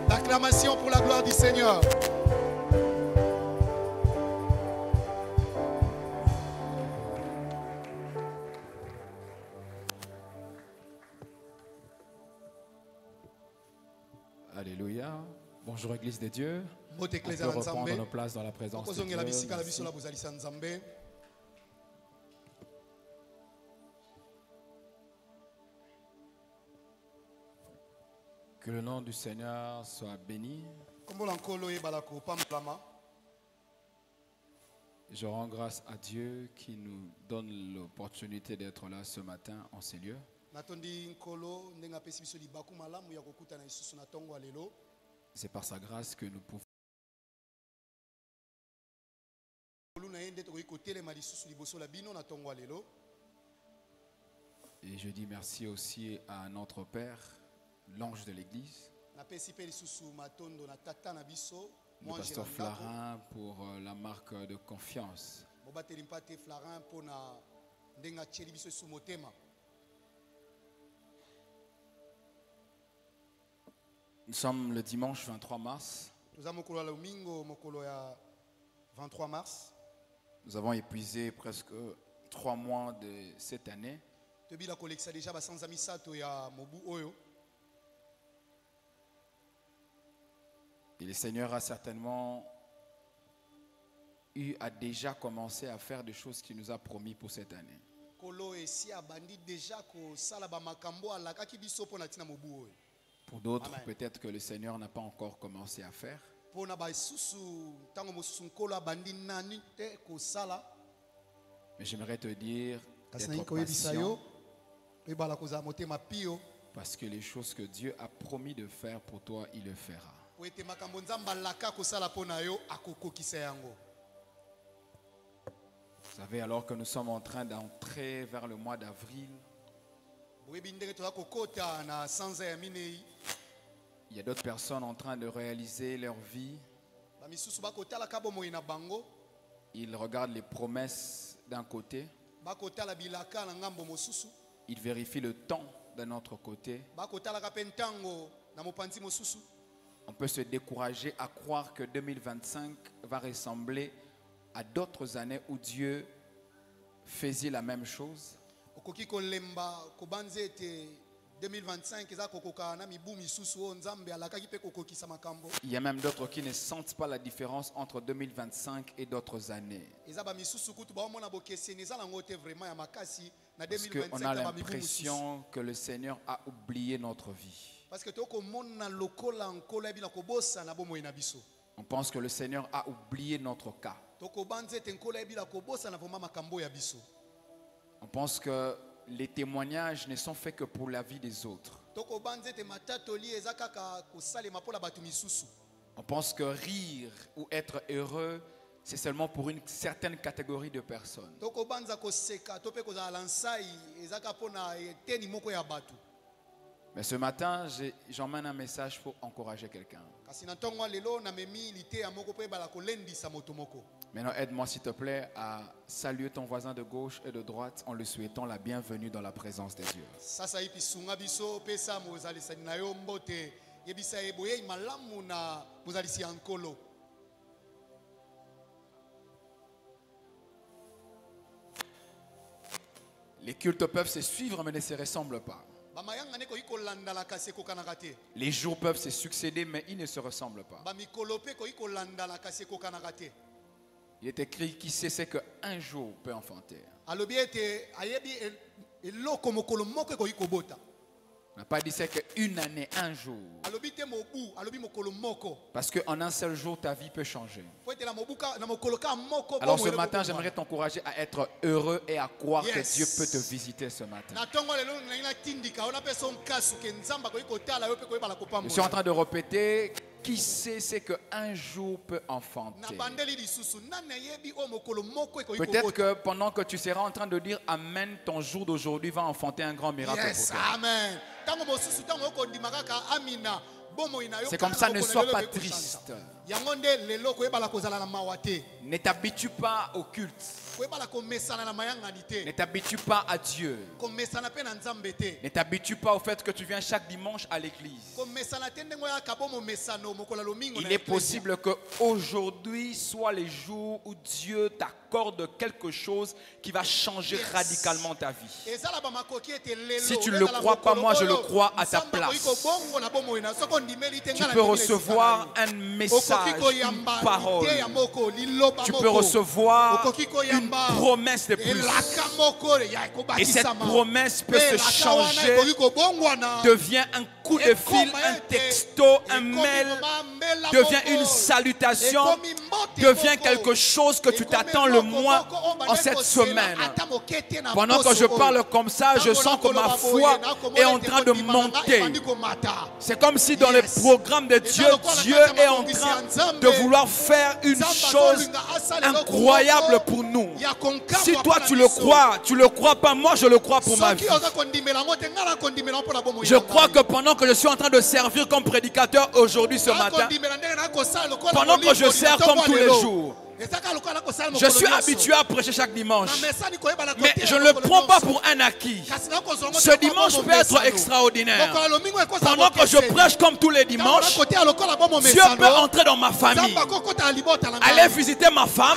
L'acclamation pour la gloire du Seigneur. Alléluia. Bonjour Église de Dieu. On peut reprendre nos places dans la présence de Dieu. Merci. Que le nom du Seigneur soit béni. Je rends grâce à Dieu qui nous donne l'opportunité d'être là ce matin en ces lieux. C'est par sa grâce que nous pouvons. Et je dis merci aussi à notre Père, l'ange de l'Église, le pasteur Flarin, pour la marque de confiance. Nous sommes le dimanche 23 mars. Nous avons épuisé presque 3 mois de cette année. Et le Seigneur a certainement a déjà commencé à faire des choses qu'il nous a promis pour cette année. Pour d'autres, peut-être que le Seigneur n'a pas encore commencé à faire. Mais j'aimerais te dire d'être patient, parce que les choses que Dieu a promis de faire pour toi, il le fera. Vous savez, alors que nous sommes en train d'entrer vers le mois d'avril, il y a d'autres personnes en train de réaliser leur vie. Ils regardent les promesses d'un côté. Ils vérifient le temps d'un autre côté. On peut se décourager à croire que 2025 va ressembler à d'autres années où Dieu faisait la même chose. Il y a même d'autres qui ne sentent pas la différence entre 2025 et d'autres années. Parce qu'on a l'impression que le Seigneur a oublié notre vie. On pense que le Seigneur a oublié notre cas. On pense que les témoignages ne sont faits que pour la vie des autres. On pense que rire ou être heureux, c'est seulement pour une certaine catégorie de personnes. Mais ce matin, j'emmène un message pour encourager quelqu'un. Maintenant, aide-moi s'il te plaît à saluer ton voisin de gauche et de droite en lui souhaitant la bienvenue dans la présence de Dieu. Les cultes peuvent se suivre mais ne se ressemblent pas. Les jours peuvent se succéder mais ils ne se ressemblent pas. Il est écrit qui sait ce qu'un jour peut enfanter. On n'a pas dit c'est qu'une année, un jour. Parce qu'en un seul jour, ta vie peut changer. Alors ce matin, j'aimerais t'encourager à être heureux et à croire que Dieu peut te visiter ce matin. Je suis en train de répéter. Qui sait ce qu'un jour peut enfanter? Peut-être que pendant que tu seras en train de dire Amen, ton jour d'aujourd'hui va enfanter un grand miracle pour toi. Amen. C'est comme ça, ne sois pas triste. Ne t'habitue pas au culte. Ne t'habitue pas à Dieu. Ne t'habitue pas au fait que tu viens chaque dimanche à l'église. Il est possible qu'aujourd'hui soit les jours où Dieu t'accorde quelque chose qui va changer radicalement ta vie. Si tu ne le crois pas, moi je le crois à ta place. Tu peux recevoir un message, une parole. Tu peux recevoir une promesse de plus. Et cette promesse peut se changer, devient un coup de fil, un texto, un mail, devient une salutation, devient quelque chose que tu t'attends le moins en cette semaine. Pendant que je parle comme ça, je sens que ma foi est en train de monter. C'est comme si dans le programme de Dieu, Dieu est en train de vouloir faire une chose incroyable pour nous. Si toi tu le crois pas, moi je le crois pour ma vie. Je crois que pendant que je suis en train de servir comme prédicateur aujourd'hui ce matin, pendant que je sers comme tous les jours, je suis habitué à prêcher chaque dimanche, mais je ne le prends pas pour un acquis. Ce dimanche peut être extraordinaire. Pendant que je prêche comme tous les dimanches, Dieu peut entrer dans ma famille, aller visiter ma femme,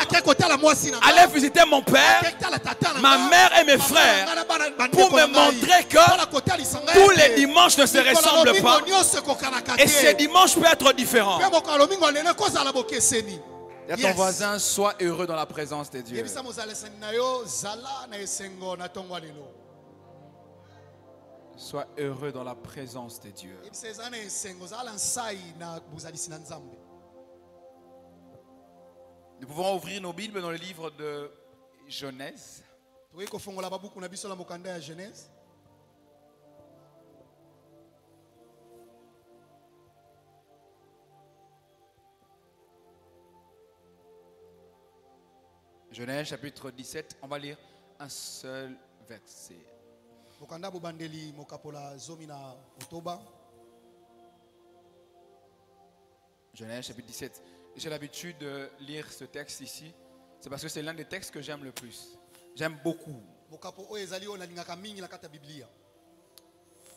aller visiter mon père, ma mère et mes frères, pour me montrer que tous les dimanches ne se ressemblent pas. Et ce dimanche peut être différent. Et à ton voisin, sois heureux dans la présence de Dieu. Sois heureux dans la présence de Dieu. Nous pouvons ouvrir nos Bibles dans le livre de Genèse. Genèse chapitre 17, on va lire un seul verset. Genèse chapitre 17. J'ai l'habitude de lire ce texte ici. C'est parce que c'est l'un des textes que j'aime le plus. J'aime beaucoup.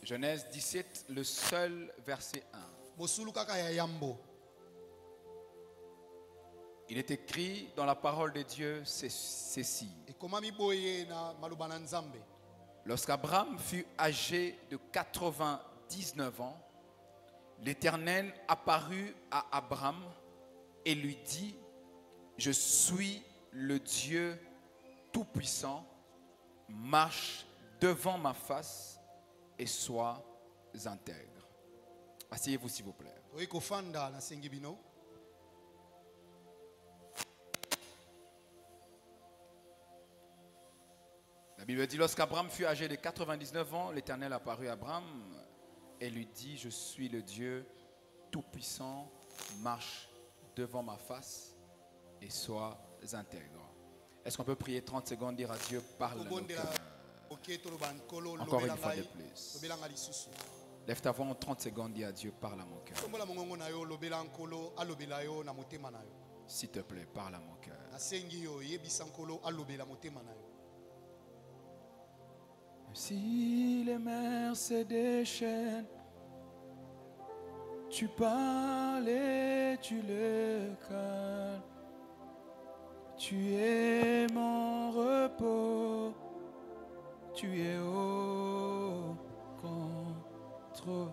Genèse 17, le seul verset 1. Il est écrit dans la parole de Dieu ceci. Lorsqu'Abraham fut âgé de 99 ans, l'Éternel apparut à Abraham et lui dit: je suis le Dieu Tout-Puissant, marche devant ma face et sois intègre. Asseyez-vous s'il vous plaît. La Bible dit: lorsqu'Abraham fut âgé de 99 ans, l'Éternel apparut à Abraham et lui dit: je suis le Dieu Tout-Puissant, marche devant ma face et sois intègre. Est-ce qu'on peut prier 30 secondes, dire à Dieu: parle à nos cœurs. Encore une fois de plus. Lève ta voix en 30 secondes, dis à Dieu: parle à mon cœur. S'il te plaît, parle à mon cœur. Si les mers se déchaînent, tu parles et tu le calmes. Tu es mon repos, tu es au contrôle.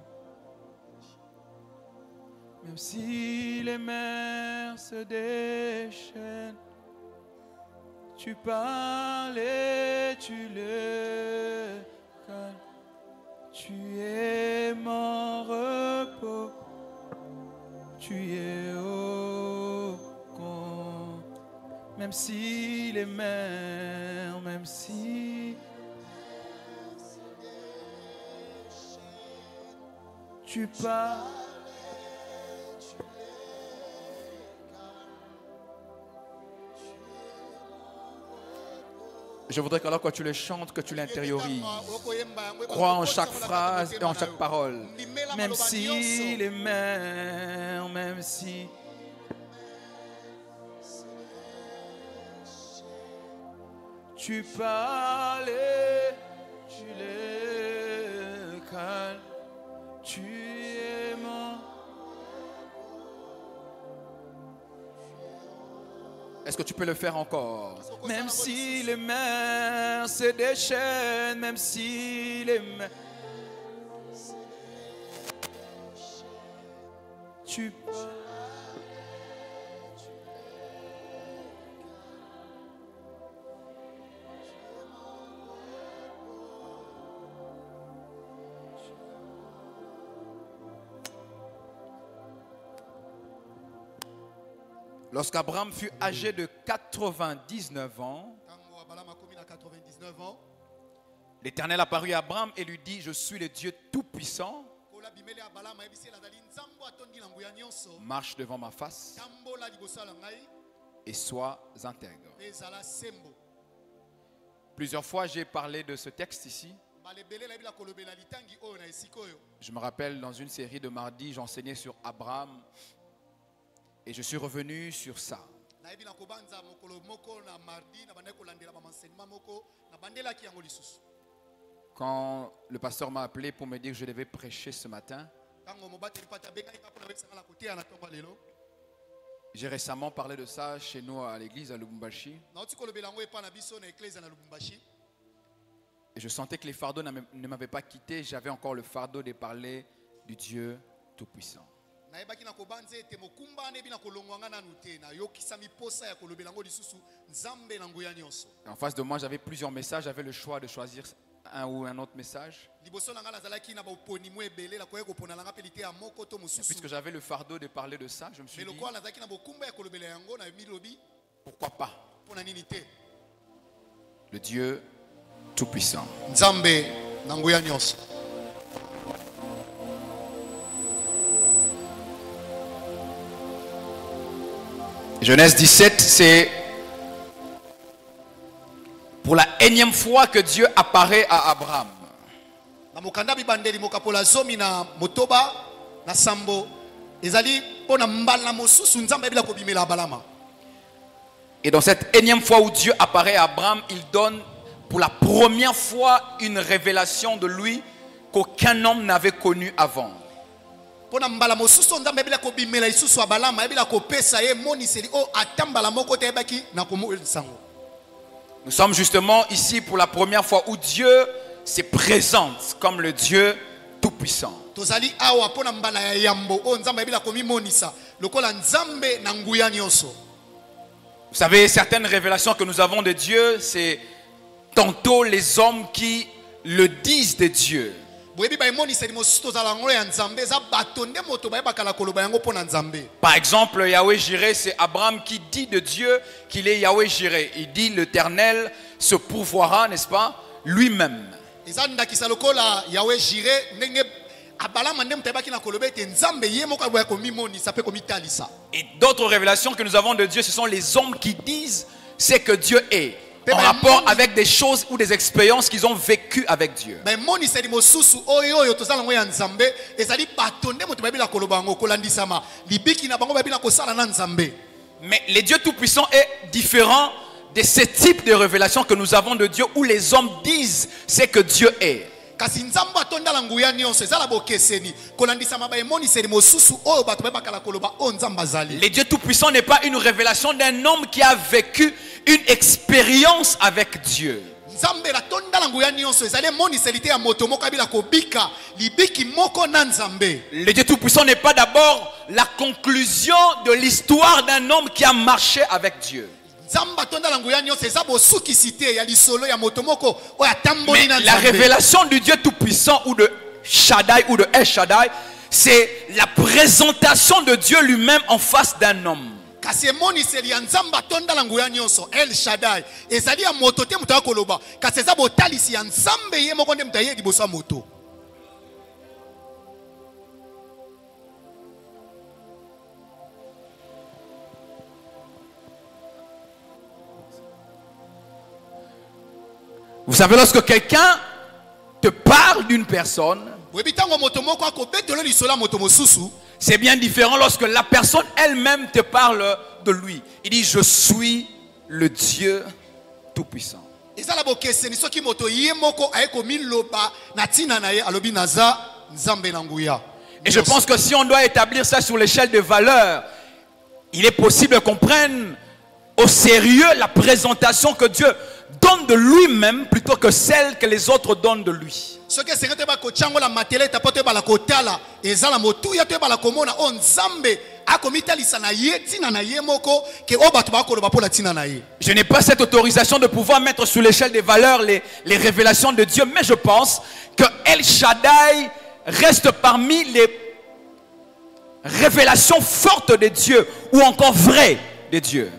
Même si les mers se déchaînent, tu parles et tu le calmes. Tu es mon repos, tu es au contrôle. Même si les mers, même si tu parles. Je voudrais qu'alors quand tu le chantes, que tu l'intériorises. Crois en chaque phrase et en chaque parole. Même si les mers, même si Tu parlais, tu les calmes, tu es mon. Est-ce que tu peux le faire encore? Même si les mers se déchaînent, même si les mers. Tu parles. Lorsqu'Abraham fut âgé de 99 ans, l'Éternel apparut à Abraham et lui dit: je suis le Dieu Tout-Puissant. Marche devant ma face et sois intègre. Plusieurs fois j'ai parlé de ce texte ici. Je me rappelle dans une série de mardis, j'enseignais sur Abraham et je suis revenu sur ça. Quand le pasteur m'a appelé pour me dire que je devais prêcher ce matin, j'ai récemment parlé de ça chez nous à l'église à Lubumbashi. Et je sentais que les fardeaux ne m'avaient pas quitté. J'avais encore le fardeau de parler du Dieu Tout-Puissant. En face de moi, j'avais plusieurs messages. J'avais le choix de choisir un ou un autre message. Puisque j'avais le fardeau de parler de ça, je me suis dit, pourquoi pas? Le Dieu Tout-Puissant. Genèse 17, c'est pour la énième fois que Dieu apparaît à Abraham. Et dans cette énième fois où Dieu apparaît à Abraham, il donne pour la première fois une révélation de lui qu'aucun homme n'avait connue avant. Nous sommes justement ici pour la première fois où Dieu se présente comme le Dieu Tout-Puissant. Vous savez, certaines révélations que nous avons de Dieu, c'est tantôt les hommes qui le disent de Dieu. Par exemple, Yahweh Jireh, c'est Abraham qui dit de Dieu qu'il est Yahweh Jireh. Il dit l'Éternel se pourvoira, n'est-ce pas, lui-même. Et d'autres révélations que nous avons de Dieu, ce sont les hommes qui disent ce que Dieu est, en rapport avec des choses ou des expériences qu'ils ont vécues avec Dieu. Mais le Dieu Tout-Puissant est différent de ce type de révélation que nous avons de Dieu où les hommes disent ce que Dieu est. Le Dieu Tout-Puissant n'est pas une révélation d'un homme qui a vécu une expérience avec Dieu. Le Dieu Tout-Puissant n'est pas d'abord la conclusion de l'histoire d'un homme qui a marché avec Dieu. Mais la révélation du Dieu Tout-Puissant ou de Shaddai ou de El Shaddai, c'est la présentation de Dieu lui-même en face d'un homme. Vous savez, lorsque quelqu'un te parle d'une personne, c'est bien différent lorsque la personne elle-même te parle de lui. Il dit: je suis le Dieu Tout-Puissant. Et je pense que si on doit établir ça sur l'échelle de valeurs, il est possible qu'on prenne au sérieux la présentation que Dieu donne de lui-même plutôt que celle que les autres donnent de lui. Je n'ai pas cette autorisation de pouvoir mettre sur l'échelle des valeurs les révélations de Dieu, mais je pense que El Shaddai reste parmi les révélations fortes de Dieu ou encore vraies de Dieu.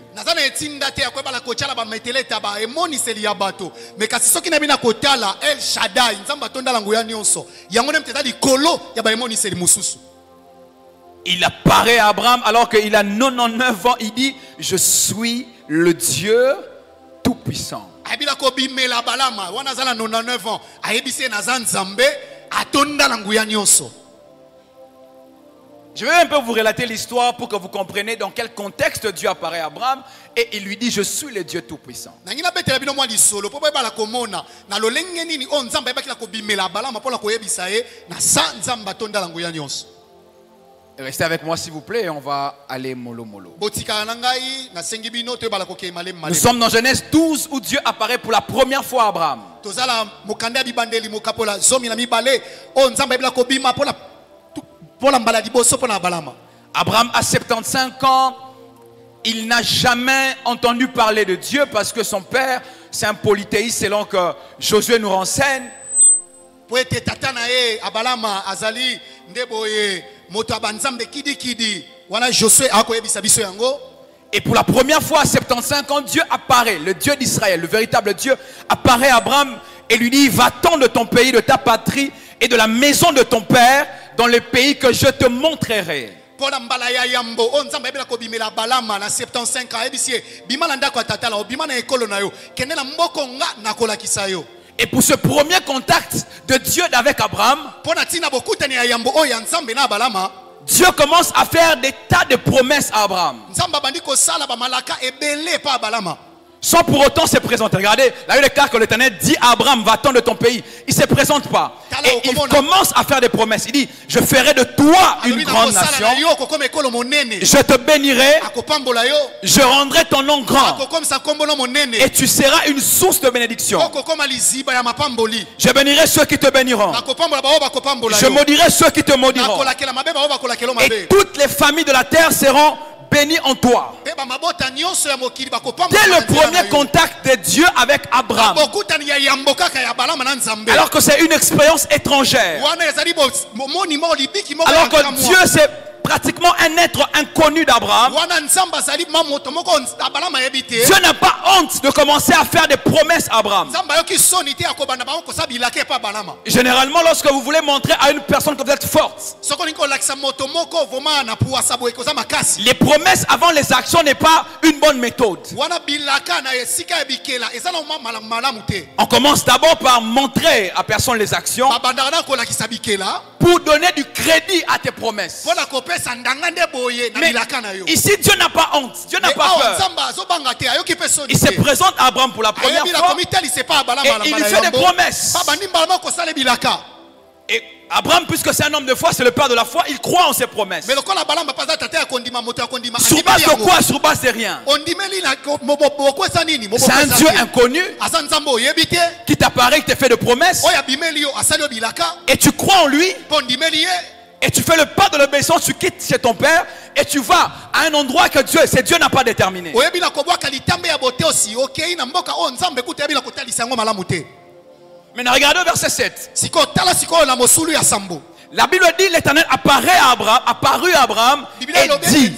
Il apparaît à Abraham alors qu'il a 99 ans. Il dit: je suis le Dieu Tout-Puissant. Je vais un peu vous relater l'histoire pour que vous compreniez dans quel contexte Dieu apparaît à Abraham et il lui dit: je suis le Dieu Tout-Puissant. Restez avec moi s'il vous plaît et on va aller mollo mollo. Nous sommes dans Genèse 12 où Dieu apparaît pour la première fois à Abraham. Abraham a 75 ans. Il n'a jamais entendu parler de Dieu parce que son père, c'est un polythéiste selon que Josué nous renseigne. Et pour la première fois à 75 ans, Dieu apparaît, le Dieu d'Israël, le véritable Dieu, apparaît à Abraham et lui dit: va-t'en de ton pays, de ta patrie et de la maison de ton père dans le pays que je te montrerai. Et pour ce premier contact de Dieu avec Abraham, Dieu commence à faire des tas de promesses à Abraham. Sans pour autant se présenter. Regardez, là, le cas que l'Éternel dit à Abraham: va-t'en de ton pays. Il ne se présente pas. Et il commence à faire des promesses. Il dit: je ferai de toi une grande nation. Je te bénirai. Je rendrai ton nom grand. Et tu seras une source de bénédiction. Je bénirai ceux qui te béniront. Je maudirai ceux qui te maudiront. Et toutes les familles de la terre seront béni en toi. Dès le premier contact de Dieu avec Abraham, alors que c'est une expérience étrangère, alors que Dieu c'est pratiquement un être inconnu d'Abraham, Dieu n'a pas honte de commencer à faire des promesses à Abraham. Généralement, lorsque vous voulez montrer à une personne que vous êtes forte, les promesses avant les actions n'est pas une bonne méthode. On commence d'abord par montrer à personne les actions pour donner du crédit à tes promesses. Mais ici, Dieu n'a pas honte, Dieu n'a pas peur. Il se présente à Abraham pour la première fois et il lui fait des promesses. Et Abraham, puisque c'est un homme de foi, c'est le père de la foi, il croit en ses promesses. Sur base de quoi? Sur base de rien. C'est un Dieu inconnu qui t'apparaît, qui te fait des promesses. Et tu crois en lui. Et tu fais le pas de l'obéissance, tu quittes chez ton père et tu vas à un endroit que Dieu n'a pas déterminé. Maintenant regardez au verset 7. La Bible dit: l'Éternel apparut à Abraham et dit.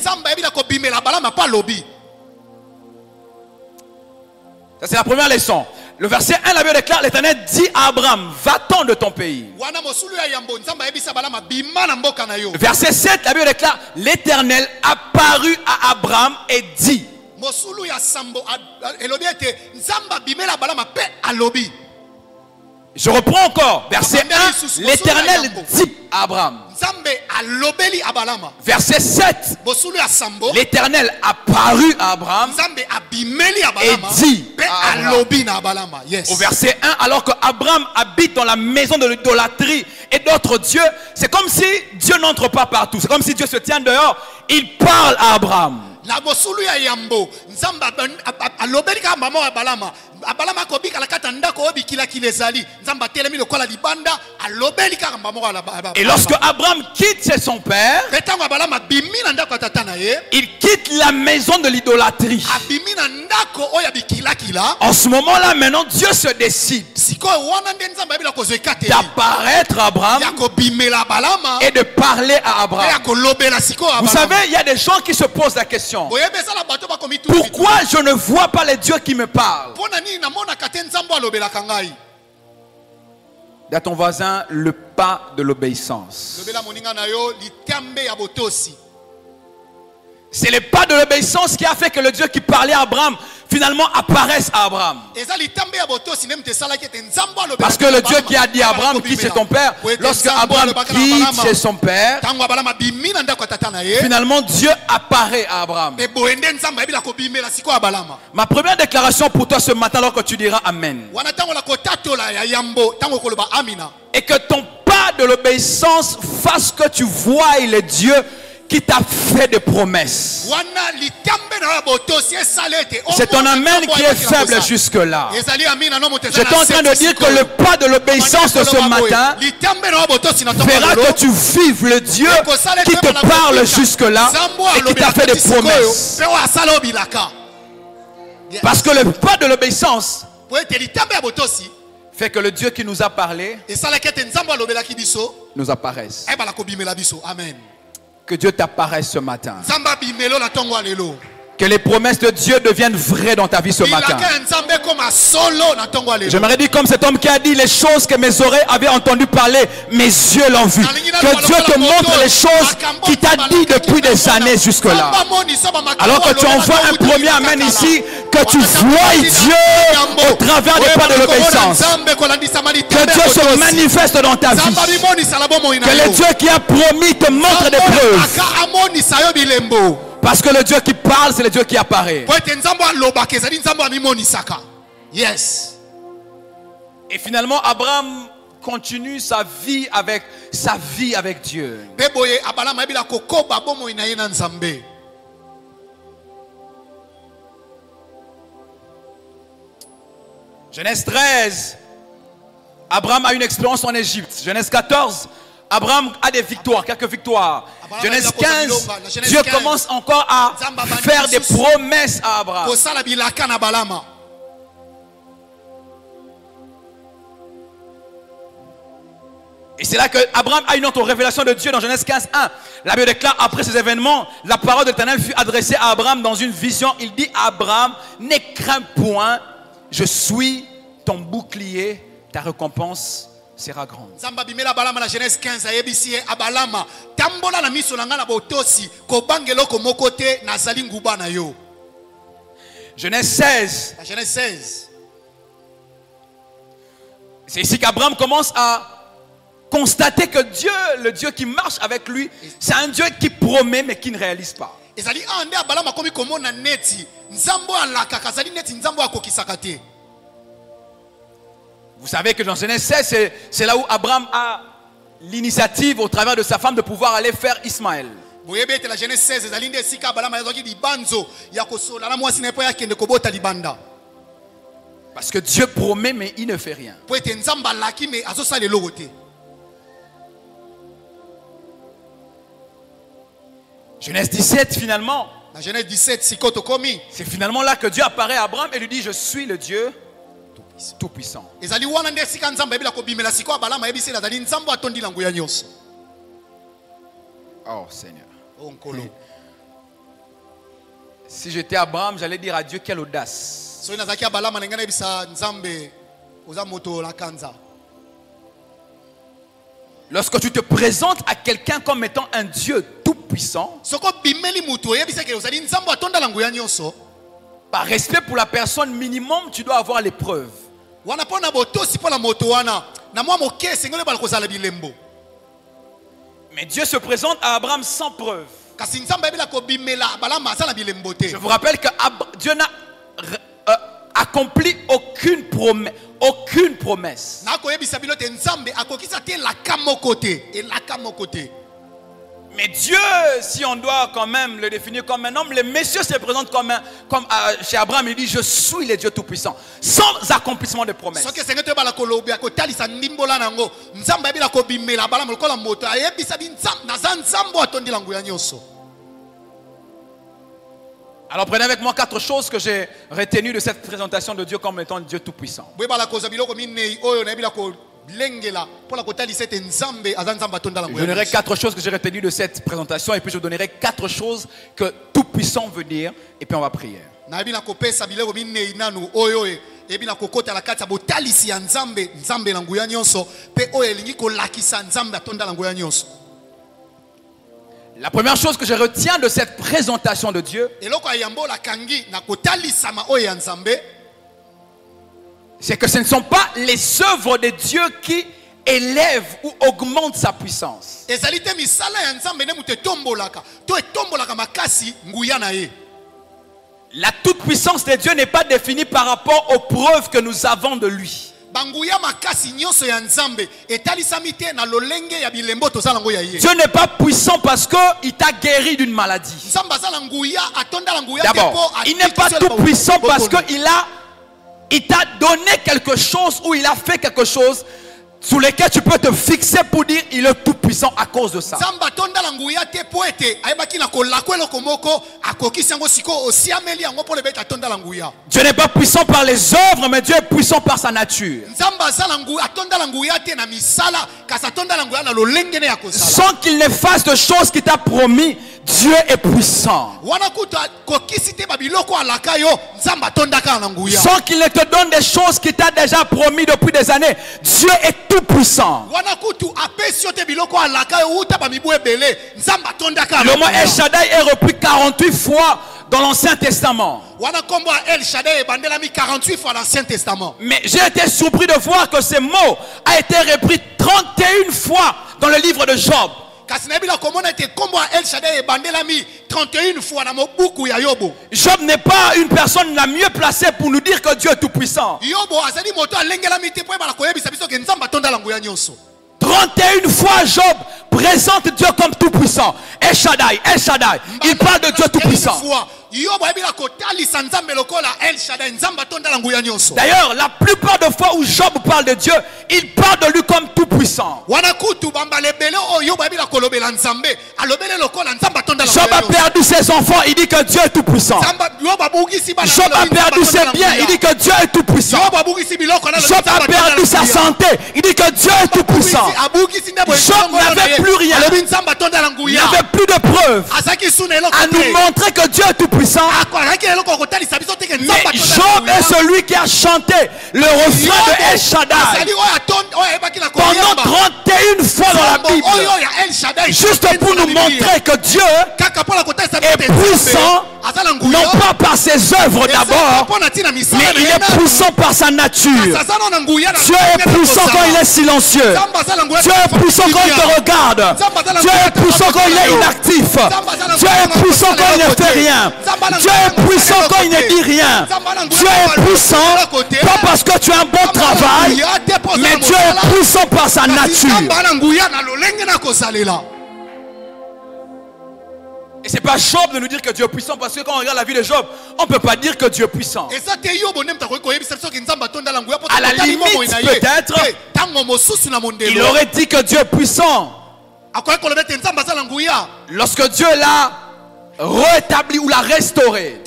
Ça c'est la première leçon. Le verset 1, la Bible déclare: l'Éternel dit à Abraham: va-t'en de ton pays. Verset 7, la Bible déclare: l'Éternel apparut à Abraham et dit. Je reprends encore. Verset 1. L'Éternel dit à Abraham. Verset 7. L'Éternel apparut à Abraham et dit à Abraham. Yes. Au verset 1, alors que Abraham habite dans la maison de l'idolâtrie et d'autres dieux, c'est comme si Dieu n'entre pas partout. C'est comme si Dieu se tient dehors. Il parle à Abraham. Et lorsque Abraham quitte chez son père, il quitte la maison de l'idolâtrie. En ce moment-là, maintenant, Dieu se décide d'apparaître à Abraham et de parler à Abraham. Vous savez, il y a des gens qui se posent la question: pourquoi je ne vois pas les dieux qui me parlent? Dis à ton voisin, le pas de l'obéissance. C'est le pas de l'obéissance qui a fait que le Dieu qui parlait à Abraham finalement apparaisse à Abraham. Parce que le Dieu qui a dit à Abraham, quitte chez ton père, lorsque Abraham quitte chez son père, finalement Dieu apparaît à Abraham. Ma première déclaration pour toi ce matin, alors que tu diras Amen, et que ton pas de l'obéissance fasse que tu vois les dieux qui t'a fait des promesses. C'est ton amen qui est faible jusque-là. J'étais en train de dire que le pas de l'obéissance de ce matin fera que tu vives le Dieu qui te parle jusque-là et qui t'a fait des promesses. Parce que le pas de l'obéissance fait que le Dieu qui nous a parlé nous apparaisse. Amen. Que Dieu t'apparaisse ce matin. Que les promesses de Dieu deviennent vraies dans ta vie ce matin. J'aimerais dire comme cet homme qui a dit: les choses que mes oreilles avaient entendu parler, mes yeux l'ont vu. Que Dieu te montre les choses qu'il t'a dit depuis des années jusque-là. Alors que tu envoies un premier amen ici, que tu vois Dieu au travers des pas de l'obéissance. Que Dieu se manifeste dans ta vie. Que le Dieu qui a promis te montre des preuves. Parce que le Dieu qui parle, c'est le Dieu qui apparaît. Yes. Et finalement, Abraham continue sa vie avec Dieu. Genèse 13, Abraham a une expérience en Égypte. Genèse 14, Abraham a des victoires, quelques victoires. Genèse 15, Dieu commence encore à faire des promesses à Abraham. Et c'est là que Abraham a une autre révélation de Dieu dans Genèse 15, 1. La Bible déclare: après ces événements, la parole de l'Éternel fut adressée à Abraham dans une vision. Il dit à Abraham: n'aie craint point, je suis ton bouclier, ta récompense sera grande. Genèse 15, Genèse 16. C'est ici qu'Abraham commence à constater que Dieu, le Dieu qui marche avec lui, c'est un Dieu qui promet mais qui ne réalise pas. Vous savez que dans Genèse 16, c'est là où Abraham a l'initiative au travers de sa femme de pouvoir aller faire Ismaël. Parce que Dieu promet mais il ne fait rien. Genèse 17 finalement. C'est finalement là que Dieu apparaît à Abraham et lui dit: je suis le Dieu tout-puissant. Oh Seigneur. Si j'étais Abraham, j'allais dire à Dieu: quelle audace. Lorsque tu te présentes à quelqu'un comme étant un Dieu tout-puissant, par respect pour la personne, minimum, tu dois avoir les preuves. Mais Dieu se présente à Abraham sans preuve. Je vous rappelle que Dieu n'a accompli aucune promesse. Aucune promesse. Mais Dieu, si on doit quand même le définir comme un homme, les messieurs se présentent comme chez Abraham, il dit je suis le Dieu Tout-Puissant, sans accomplissement de promesses. Alors prenez avec moi 4 choses que j'ai retenues de cette présentation de Dieu comme étant Dieu Tout-Puissant. Je donnerai 4 choses que j'ai retenues de cette présentation et puis je vous donnerai 4 choses que Tout-Puissant veut dire et puis on va prier. La première chose que je retiens de cette présentation de Dieu, c'est que ce ne sont pas les œuvres de Dieu qui élèvent ou augmentent sa puissance. La toute-puissance de Dieu n'est pas définie par rapport aux preuves que nous avons de lui. Dieu n'est pas puissant parce qu'il t'a guéri d'une maladie. D'abord, il n'est pas tout puissant parce qu'il t'a donné quelque chose ou il a fait quelque chose sur lequel tu peux te fixer pour dire il est tout puissant à cause de ça. Dieu n'est pas puissant par les œuvres, mais Dieu est puissant par sa nature. Sans qu'il ne fasse de choses qu'il t'a promis, Dieu est puissant. Sans qu'il ne te donne des choses qu'il t'a déjà promis depuis des années, Dieu est tout puissant. Le mot El Shaddai est repris 48 fois dans l'Ancien Testament. Mais j'ai été surpris de voir que ce mot a été repris 31 fois dans le livre de Job. Job n'est pas une personne la mieux placée pour nous dire que Dieu est tout puissant. 31 fois Job présente Dieu comme tout puissant. El Shaddai, El Shaddai. Il parle de Dieu tout puissant. D'ailleurs, la plupart des fois où Job parle de Dieu, il parle de lui comme tout puissant. Job a perdu ses enfants, il dit que Dieu est tout puissant. Job a perdu ses biens, il dit que Dieu est tout puissant. Job a perdu sa santé, il dit que Dieu est tout puissant. Job n'avait plus rien, il n'avait plus de preuves à nous montrer que Dieu est tout puissant. Mais Job est celui qui a chanté le refrain de El Shaddai pendant 31 fois dans la Bible, juste pour nous montrer que Dieu est puissant, non pas par ses œuvres d'abord, mais il est puissant par sa nature. Dieu est puissant quand il est silencieux. Dieu est puissant quand il te regarde. Dieu est puissant quand il est inactif. Dieu est puissant quand il ne fait rien. Dieu est puissant quand il ne dit rien. Dieu est puissant pas parce que tu as un bon travail, mais Dieu est puissant par sa nature. Et c'est pas Job de nous dire que Dieu est puissant, parce que quand on regarde la vie de Job, on ne peut pas dire que Dieu est puissant. À la limite, peut-être, il aurait dit que Dieu est puissant lorsque Dieu l'a rétabli ou l'a restauré.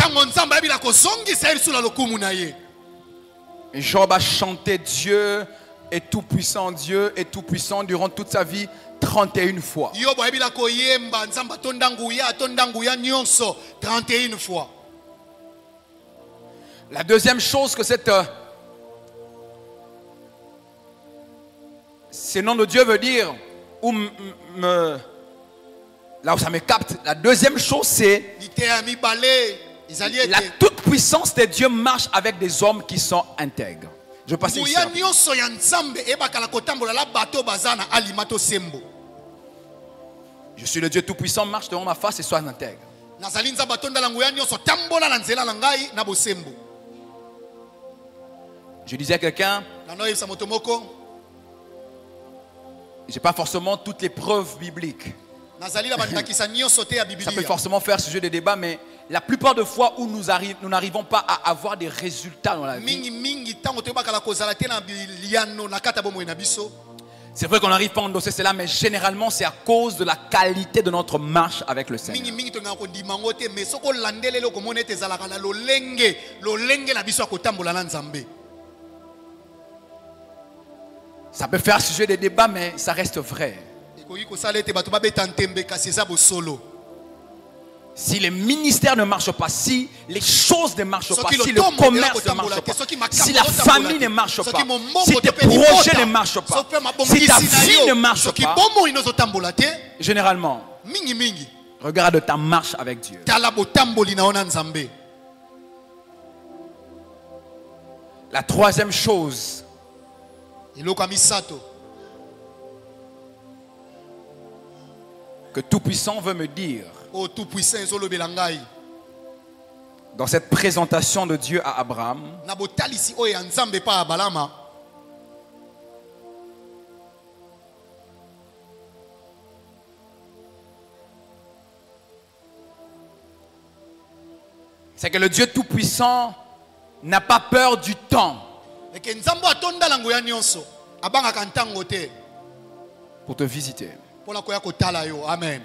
Et Job a chanté Dieu est tout puissant, Dieu est tout puissant durant toute sa vie 31 fois. La deuxième chose que ce nom de Dieu veut dire, ou là où ça me capte, la deuxième chose c'est la toute puissance de Dieu marche avec des hommes qui sont intègres. Je passe ici. Je suis le Dieu Tout-Puissant, marche devant ma face et sois intègre. Je disais à quelqu'un, je n'ai pas forcément toutes les preuves bibliques. Ça peut forcément faire sujet de débat, mais la plupart des fois où nous n'arrivons pas à avoir des résultats dans la vie, c'est vrai qu'on n'arrive pas à endosser cela, mais généralement c'est à cause de la qualité de notre marche avec le Seigneur. Ça peut faire sujet de débat, mais ça reste vrai. Si les ministères ne marchent pas, si les choses ne marchent pas, si le commerce ne marche pas, si la famille ne marche pas, si tes projets ne marchent pas, si ta vie ne marche pas, généralement, regarde ta marche avec Dieu. La troisième chose, que Tout-Puissant veut me dire dans cette présentation de Dieu à Abraham, c'est que le Dieu Tout-Puissant n'a pas peur du temps pour te visiter. Amen.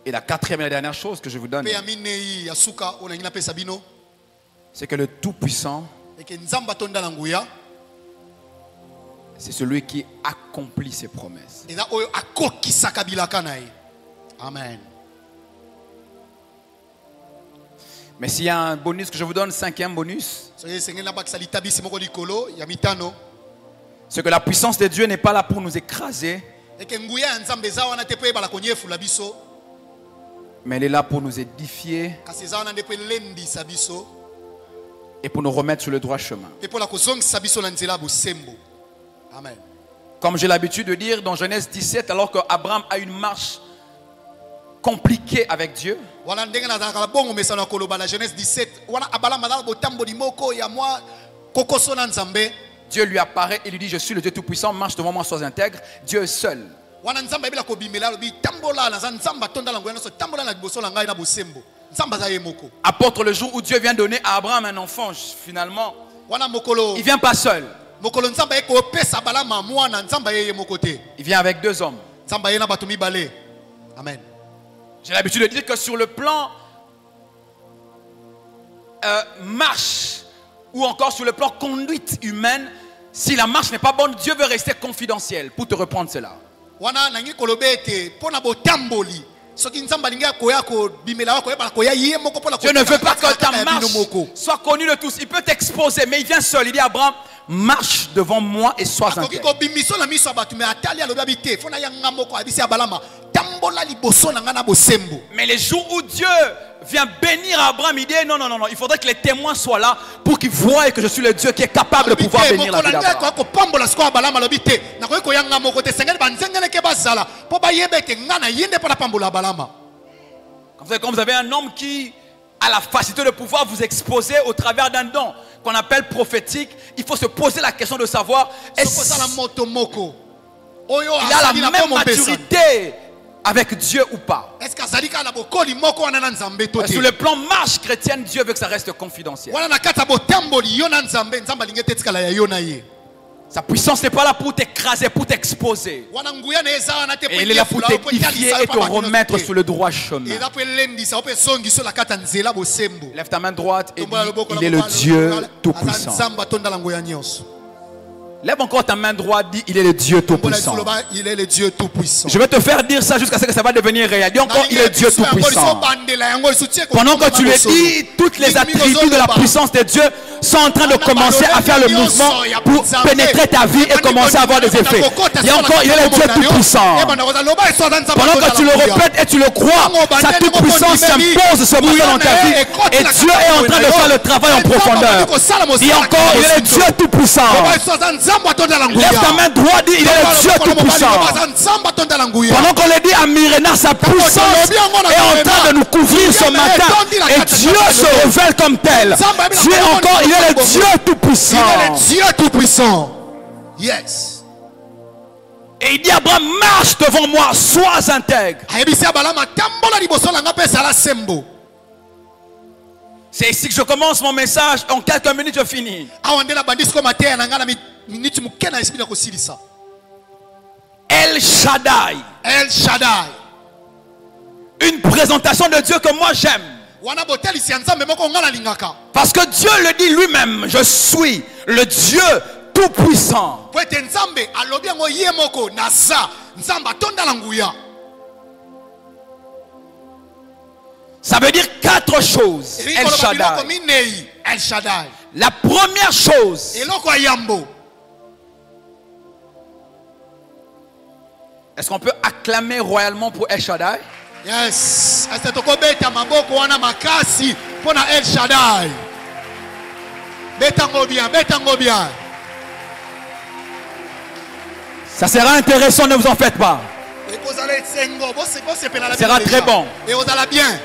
Et la quatrième et la dernière chose que je vous donne, c'est que le Tout-Puissant, c'est celui qui accomplit ses promesses. Amen. Mais s'il y a un bonus que je vous donne, cinquième bonus, c'est que la puissance de Dieu n'est pas là pour nous écraser, mais elle est là pour nous édifier et pour nous remettre sur le droit chemin. Amen. Comme j'ai l'habitude de dire dans Genèse 17, alors qu'Abraham a une marche compliquée avec Dieu, Dieu lui apparaît et lui dit: je suis le Dieu Tout-Puissant, marche devant moi, sois intègre. Dieu est seul. Apôtre, le jour où Dieu vient donner à Abraham un enfant, finalement, il ne vient pas seul. Il vient avec deux hommes. Amen. J'ai l'habitude de dire que sur le plan marche ou encore sur le plan conduite humaine, si la marche n'est pas bonne, Dieu veut rester confidentiel pour te reprendre cela. Dieu ne veut pas que ta marche soit connue de tous. Il peut t'exposer, mais il vient seul. Il dit à Abraham: marche devant moi et sois intègre. Mais les jours où Dieu vient bénir Abraham, il dit: non, non, non, il faudrait que les témoins soient là pour qu'ils voient que je suis le Dieu qui est capable de pouvoir bénir la vie d'Abraham. Quand vous avez un homme qui a la facilité de pouvoir vous exposer au travers d'un don qu'on appelle prophétique, il faut se poser la question de savoir: est-ce qu'il a la même maturité avec Dieu ou pas? Sur le plan marche chrétienne, Dieu veut que ça reste confidentiel. Sa puissance n'est pas là pour t'écraser, pour t'exposer. Et il est là pour t'édifier et te remettre sur le droit chemin. Lève ta main droite et dis: il est le Dieu Tout-Puissant. Lève encore ta main droite, dis il est le Dieu Tout-Puissant. Il est le Dieu Tout-Puissant. Je vais te faire dire ça jusqu'à ce que ça va devenir réel. Dis encore il est Dieu Tout-Puissant. Pendant que tu le dis, toutes les attributs de la puissance de Dieu sont en train de commencer à faire le mouvement pour pénétrer ta vie et commencer à avoir des effets. Dis encore il est le Dieu Tout-Puissant. Pendant que tu le répètes et tu le crois, sa toute-puissance s'impose ce matin dans ta vie et Dieu est en train de faire le travail en profondeur. Dis encore il est le Dieu Tout-Puissant. Lève ta main droite, dis il est le Dieu Tout-Puissant. Pendant qu'on le dit à Myrena, sa puissance est en train de nous couvrir ce matin. Et Dieu se révèle comme tel. Dieu encore, il est le Dieu Tout-Puissant. Il est le Dieu Tout-Puissant. Yes. Et il dit à Abraham, marche devant moi, sois intègre. C'est ici que je commence mon message. En quelques minutes, je finis. El Shaddai. El Shaddai. Une présentation de Dieu que moi j'aime. Parce que Dieu le dit lui-même, je suis le Dieu Tout-Puissant. Ça veut dire 4 choses. El Shaddai. La première chose, est-ce qu'on peut acclamer royalement pour El Shaddai? Yes. Est-ce que beta maboko wana makasi pour El Shaddai? Betango bien. Ça sera intéressant, ne vous en faites pas. Ça sera très bon. Et vous allez bien.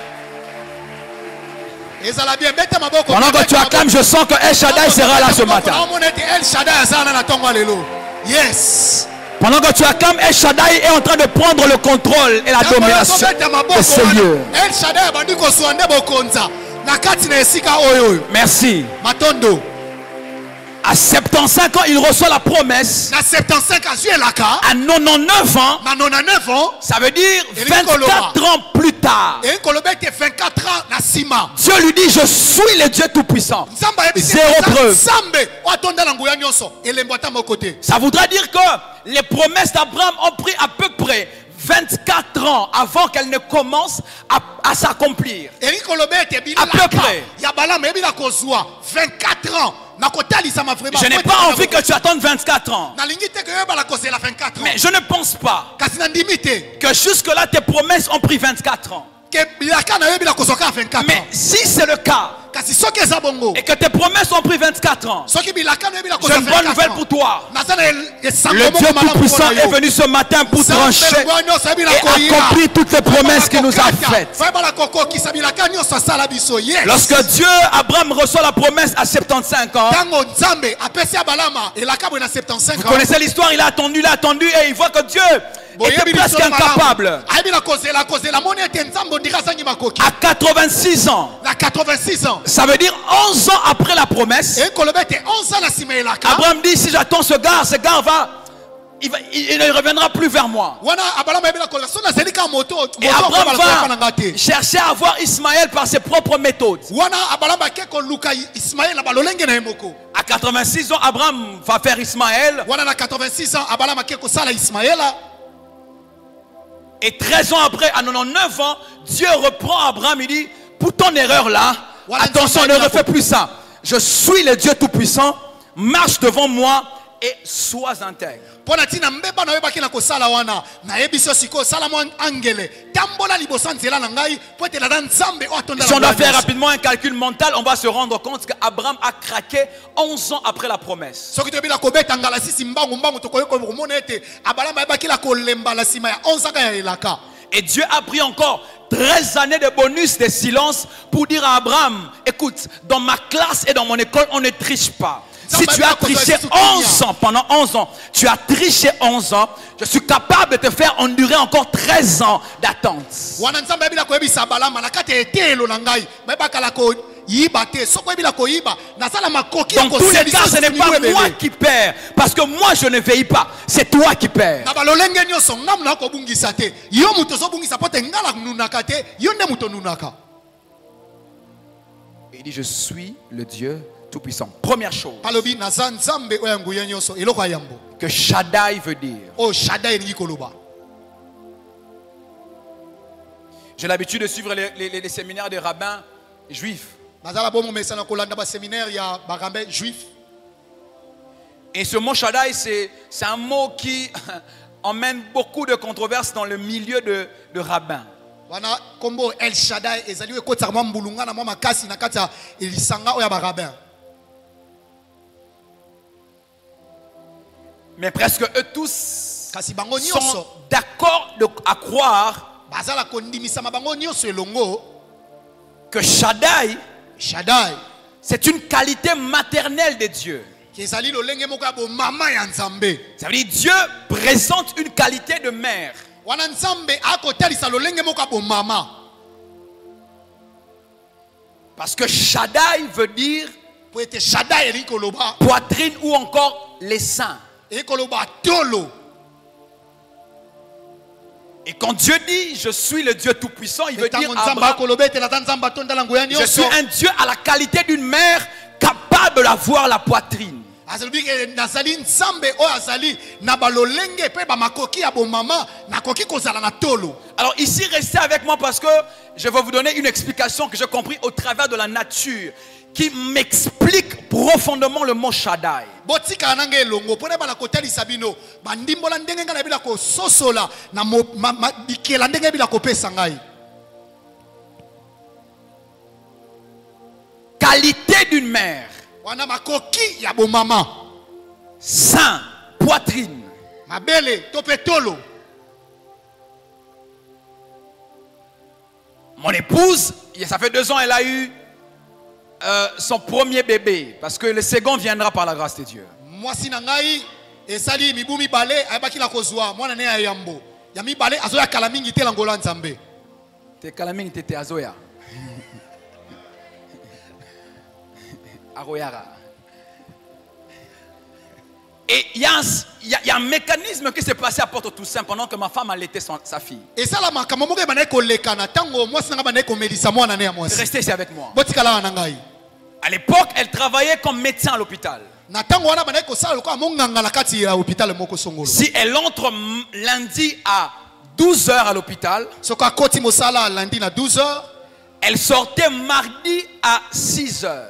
Pendant que tu acclames, je sens que El Shaddai sera là ce matin. Yes. Pendant que tu acclames, El Shaddai est en train de prendre le contrôle et la domination de ce lieu. Merci. À 75 ans, il reçoit la promesse. À 99 ans, ça veut dire 24 ans plus tard. Dieu lui dit, je suis le Dieu Tout-Puissant. Zéro preuve. Ça voudrait dire que les promesses d'Abraham ont pris à peu près 24 ans avant qu'elles ne commencent à s'accomplir. À peu près. 24 ans. Je n'ai pas envie que tu attendes 24 ans. Mais je ne pense pas que jusque-là tes promesses ont pris 24 ans. Mais si c'est le cas et que tes promesses ont pris 24 ans, j'ai une bonne nouvelle pour toi. Le Dieu Tout-Puissant est venu ce matin pour trancher et accomplir toutes les promesses qu'il nous a faites. Lorsque Dieu, Abraham reçoit la promesse à 75 ans, vous connaissez l'histoire, il a attendu et il voit que Dieu était presque incapable. À 86 ans, ça veut dire 11 ans après la promesse, Abraham dit, si j'attends ce gars il ne reviendra plus vers moi. Et Abraham va chercher à avoir Ismaël par ses propres méthodes. À 86 ans, Abraham va faire Ismaël. Et 13 ans après, à 99 ans, Dieu reprend Abraham. Il dit, pour ton erreur là, attention, ne refais plus ça. Je suis le Dieu Tout-Puissant. Marche devant moi et sois intègre. Si on doit faire rapidement un calcul mental, on va se rendre compte qu'Abraham a craqué 11 ans après la promesse. Et Dieu a pris encore 13 années de bonus de silence pour dire à Abraham, écoute, dans ma classe et dans mon école, on ne triche pas. Si tu as triché 11 ans, pendant 11 ans, tu as triché 11 ans, je suis capable de te faire endurer encore 13 ans d'attente. Dans tous les cas, ce n'est pas moi qui perds, parce que moi je ne veille pas, c'est toi qui perds. Il dit, je suis le Dieu Tout-Puissant. Première chose Palobi naza nzambe oya nguya nyonso eloko ayambo. que Shaddai veut dire. Oh Shaddai ni koloba. J'ai l'habitude de suivre les séminaires des rabbins juifs. Nazala bomo mesana kolanda ba séminaire ya ba rabbin juif. Et ce mot Shaddai, c'est un mot qui emmène beaucoup de controverses dans le milieu de rabbins. Wana kombo El Shaddai ezali ekota mwa mbulunga na mwa makasi na kati ya elisanga oya ba rabbin. Mais presque eux tous sont d'accord à croire que Shaddai, c'est une qualité maternelle de Dieu. Ça veut dire Dieu présente une qualité de mère. Parce que Shaddai veut dire poitrine ou encore les seins. Et quand Dieu dit je suis le Dieu Tout-Puissant, il veut dire Abraham, je suis un Dieu à la qualité d'une mère capable d'avoir la poitrine. Alors ici, restez avec moi parce que je vais vous donner une explication que j'ai compris au travers de la nature qui m'explique profondément le mot Shaddai. Qualité d'une mère. Sein, poitrine. Mon épouse, ça fait 2 ans, elle a eu son premier bébé, parce que le second viendra par la grâce de Dieu. Et il y a un mécanisme qui s'est passé à Port-au-Toussaint pendant que ma femme allaitait sa fille. Restez ici avec moi. À l'époque, elle travaillait comme médecin à l'hôpital. Si elle entre lundi à 12h à l'hôpital, elle sortait mardi à 6h.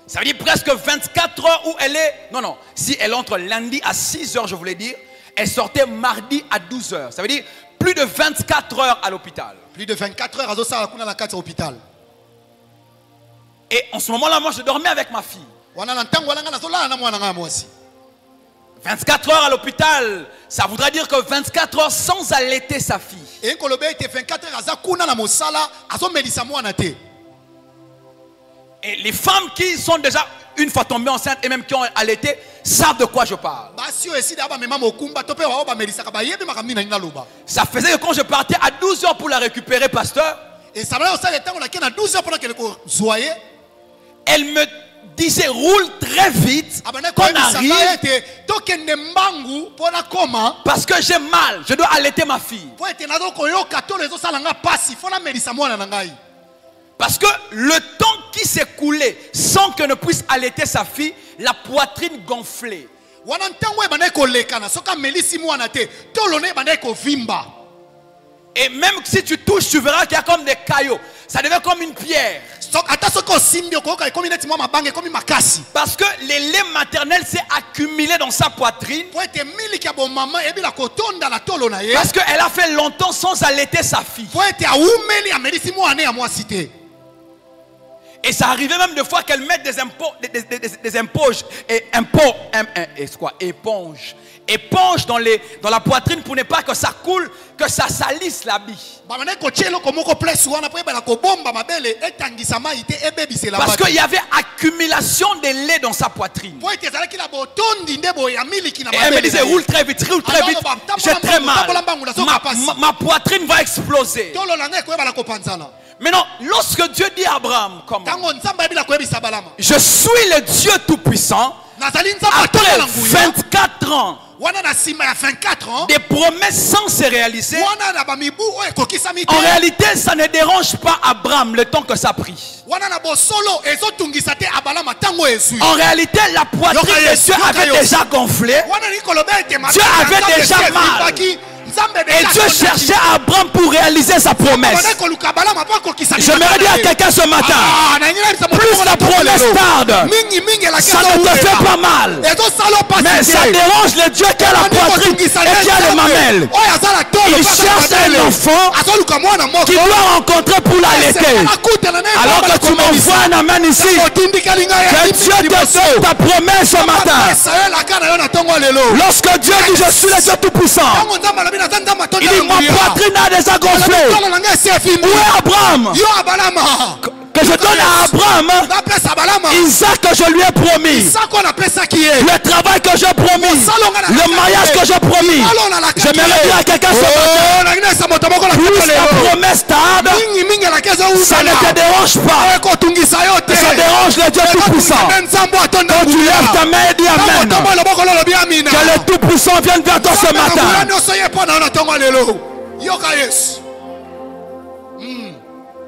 Ça veut dire presque 24 heures où elle est. Non, si elle entre lundi à 6h, je voulais dire, elle sortait mardi à 12h. Ça veut dire plus de 24 heures à l'hôpital. Plus de 24 heures à l'hôpital. Et en ce moment-là, moi, je dormais avec ma fille. 24 heures à l'hôpital, ça voudrait dire que 24 heures sans allaiter sa fille. Et les femmes qui sont déjà une fois tombées enceintes et même qui ont allaité savent de quoi je parle. Ça faisait que quand je partais à 12 heures pour la récupérer, pasteur, elle me disait roule très vite qu'on arrive parce que j'ai mal, je dois allaiter ma fille. Parce que le temps qui s'écoulait sans que ne puisse allaiter sa fille, la poitrine gonflée. Et même si tu touches, tu verras qu'il y a comme des caillots. Ça devient comme une pierre. Parce que le lait maternel s'est accumulé dans sa poitrine. Parce qu'elle a fait longtemps sans allaiter sa fille. Et ça arrivait même des fois qu'elle mette des éponges dans la poitrine pour ne pas que ça coule, que ça salisse l'habit. Parce qu'il y avait accumulation de lait dans sa poitrine. Et elle me disait roule très vite, j'ai très mal, ma poitrine va exploser. Maintenant, lorsque Dieu dit à Abraham, je suis le Dieu Tout-Puissant, après 24 ans des promesses sans se réaliser, en réalité, ça ne dérange pas Abraham le temps que ça a pris. En réalité, la poitrine de Dieu avait déjà gonflé. Dieu avait déjà mal. Et Dieu cherchait Abraham pour réaliser sa promesse. J'aimerais dire à quelqu'un ce matin, plus la promesse tarde, ça ne te fait pas mal. Mais ça dérange le Dieu qui a la poitrine et qui a les mamelles. Il cherche un enfant qui doit rencontrer pour l'allaiter. Alors que tu m'envoies un amen ici, que Dieu te donne ta promesse ce matin. Lorsque Dieu dit je suis le Dieu Tout-Puissant, il dit ma poitrine a déjà gonflé. Où est Abraham? Que je donne à Abraham Isaac que je lui ai promis, le travail que j'ai promis, le mariage que j'ai promis. J'aimerais dire à quelqu'un ce matin, plus la promesse tarde, ça ne te dérange pas, ça dérange le Dieu Tout-Puissant. Quand tu lèves ta main et dis amen, que le Tout-Puissant vienne vers toi ce matin.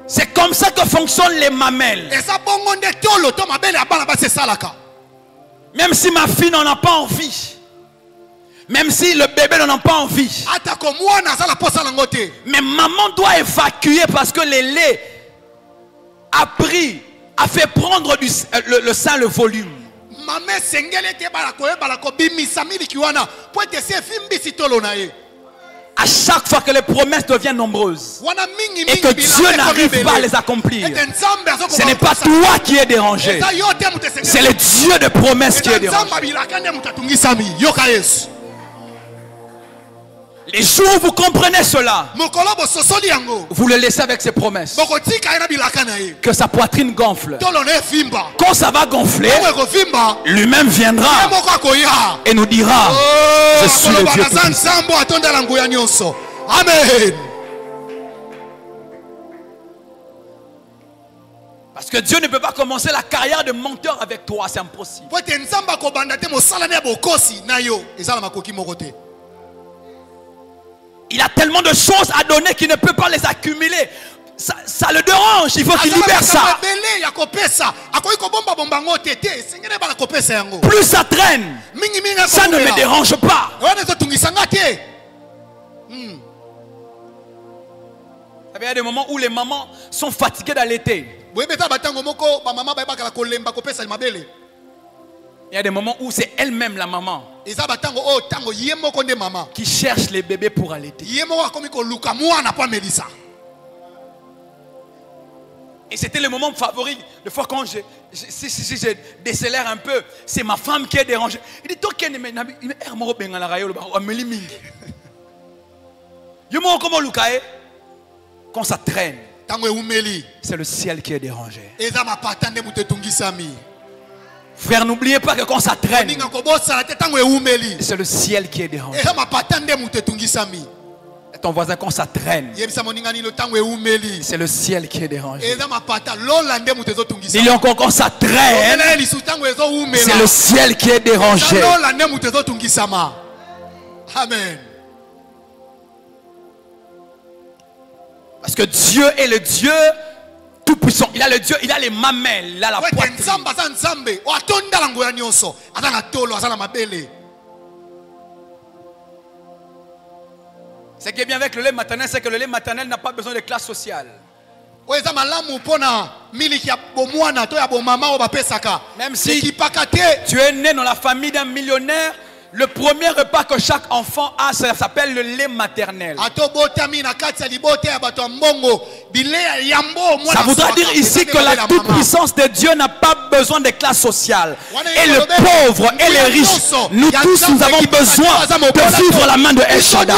C'est comme ça que fonctionnent les mamelles. Même si ma fille n'en a pas envie, même si le bébé n'en a pas envie, mais maman doit évacuer parce que le lait a fait prendre le sein le volume. À chaque fois que les promesses deviennent nombreuses et que Dieu n'arrive pas à les accomplir, ce n'est pas toi qui es dérangé, c'est le Dieu de promesses qui est dérangé. Les jours où vous comprenez cela, vous le laissez avec ses promesses. Que sa poitrine gonfle. Quand ça va gonfler, lui-même viendra et nous dira, je suis le Dieu Tout-Puissant. Amen. Parce que Dieu ne peut pas commencer la carrière de menteur avec toi, c'est impossible. Il a tellement de choses à donner qu'il ne peut pas les accumuler. Ça le dérange, il faut qu'il libère ça. Plus ça traîne, ça ne me dérange pas. Il y a des moments où les mamans sont fatiguées d'allaiter. Il y a des moments où c'est elle-même la maman qui cherche les bébés pour allaiter. Et c'était le moment favori. Des fois quand si je décélère un peu, c'est ma femme qui est dérangée. Il dit quand ça traîne, c'est le ciel qui est dérangé. Frère, n'oubliez pas que quand ça traîne, c'est le ciel qui est dérangé. Et ton voisin, quand ça traîne, c'est le ciel qui est dérangé. Il y a encore quand ça traîne, c'est le ciel qui est dérangé. Amen. Parce que Dieu est le Dieu Tout-Puissant. Il a le Dieu, il a les mamelles, il a la poitrine. Ce qui est bien avec le lait maternel, c'est que le lait maternel n'a pas besoin de classe sociale. Même si tu es né dans la famille d'un millionnaire, le premier repas que chaque enfant a, ça s'appelle le lait maternel. Ça voudra dire ici que la toute-puissance de Dieu n'a pas besoin de classe sociale. Et le pauvre et les riches, nous tous, nous avons besoin de vivre la main de El Shaddai.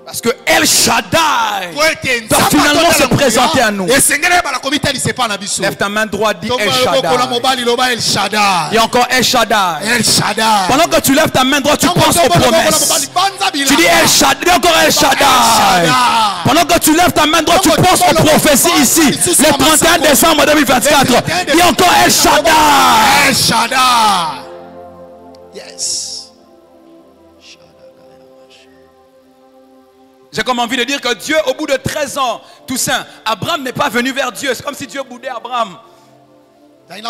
Parce que El Shaddai doit finalement se présenter à nous. Lève ta main droite, dis El Shaddai. Il y a encore El Shaddai. Pendant que tu lèves ta main droite, tu penses aux promesses. Tu dis El El Shaddai. Encore El Shaddai. Pendant que tu lèves ta main droite, tu penses aux prophéties ici. Le 31 décembre 2024. Il y a encore El Shaddai. El Shaddai. Yes. J'ai comme envie de dire que Dieu, au bout de 13 ans, Toussaint, Abraham n'est pas venu vers Dieu. C'est comme si Dieu boudait Abraham. C'est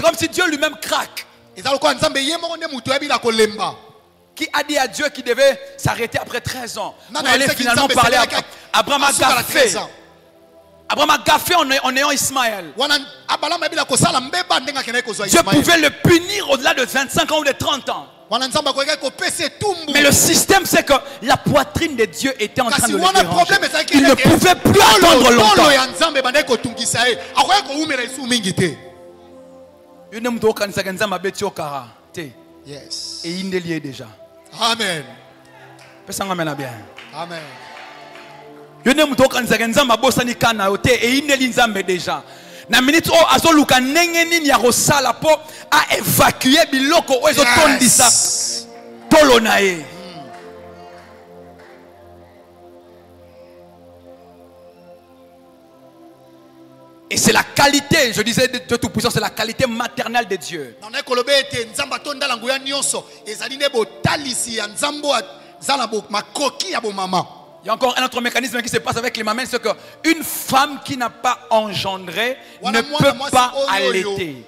comme si Dieu lui-même craque. Qui a dit à Dieu qu'il devait s'arrêter après 13 ans pour aller finalement parler à Abraham a gaffé. Abraham a gaffé en ayant Ismaël. Dieu pouvait le punir au-delà de 25 ans ou de 30 ans. Mais le système, c'est que la poitrine de Dieu était en train de le déranger. Il ne pouvait plus attendre longtemps. Yes. Et il est lié déjà. Amen. Amen. Amen. Na minute o azoluka ndenge nini ya kosala po a évacuer biloko o ezotondisa tolo na ye. Et c'est la qualité, je disais, de Tout-Puissant, c'est la qualité maternelle de Dieu. Il y a encore un autre mécanisme qui se passe avec les mamelles, c'est qu'une femme qui n'a pas engendré ne peut pas allaiter.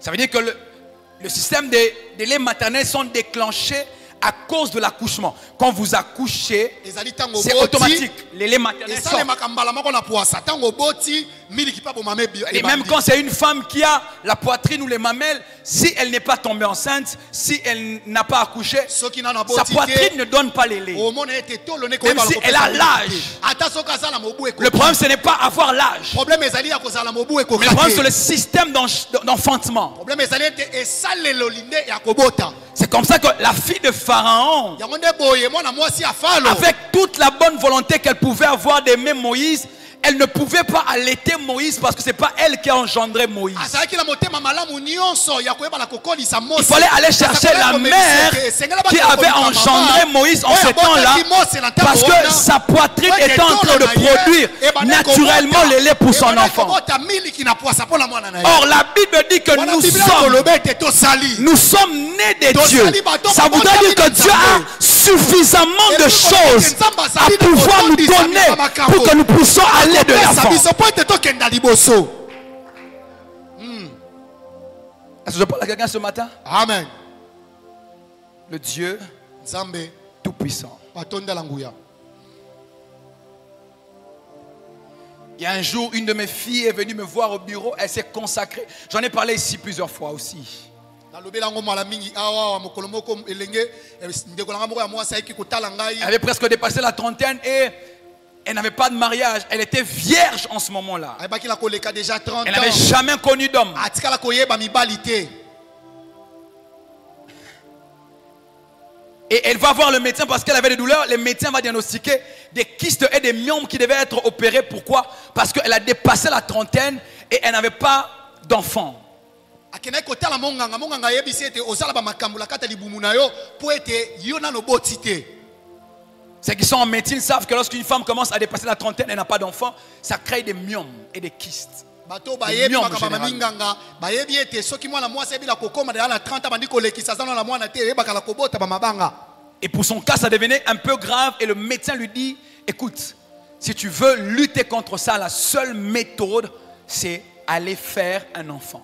Ça veut dire que le système des laits maternels sont déclenchés à cause de l'accouchement. Quand vous accouchez, c'est automatique. Les laits maternels sortent. Et même quand c'est une femme qui a la poitrine ou les mamelles, si elle n'est pas tombée enceinte, si elle n'a pas accouché, sa poitrine ne donne pas les laits. Même si elle a l'âge. Le problème, ce n'est pas avoir l'âge. Le problème, c'est le système d'enfantement. C'est comme ça que la fille de Pharaon, avec toute la bonne volonté qu'elle pouvait avoir d'aimer Moïse, elle ne pouvait pas allaiter Moïse parce que ce n'est pas elle qui a engendré Moïse. Il fallait aller chercher la mère qui avait engendré Moïse en ce temps-là parce que sa poitrine était en train de produire naturellement le lait pour son enfant. Or, la Bible dit que nous sommes nés de Dieu. Ça voudrait dire que Dieu a suffisamment de choses à pouvoir nous donner pour que nous puissions aller de l'avant. Est-ce que je parle à quelqu'un ce matin? Amen. Le Dieu Tout-Puissant. Il y a un jour, une de mes filles est venue me voir au bureau. Elle s'est consacrée. J'en ai parlé ici plusieurs fois aussi. Elle avait presque dépassé la trentaine et elle n'avait pas de mariage. Elle était vierge en ce moment-là. Elle n'avait jamais connu d'homme. Et elle va voir le médecin parce qu'elle avait des douleurs. Le médecin va diagnostiquer des kystes et des myomes qui devaient être opérés. Pourquoi? Parce qu'elle a dépassé la trentaine et elle n'avait pas d'enfant. Ceux qui sont en médecine savent que lorsqu'une femme commence à dépasser la trentaine, elle n'a pas d'enfant, ça crée des myomes et des kystes. Et pour son cas, ça devenait un peu grave et le médecin lui dit, écoute, si tu veux lutter contre ça, la seule méthode, c'est aller faire un enfant.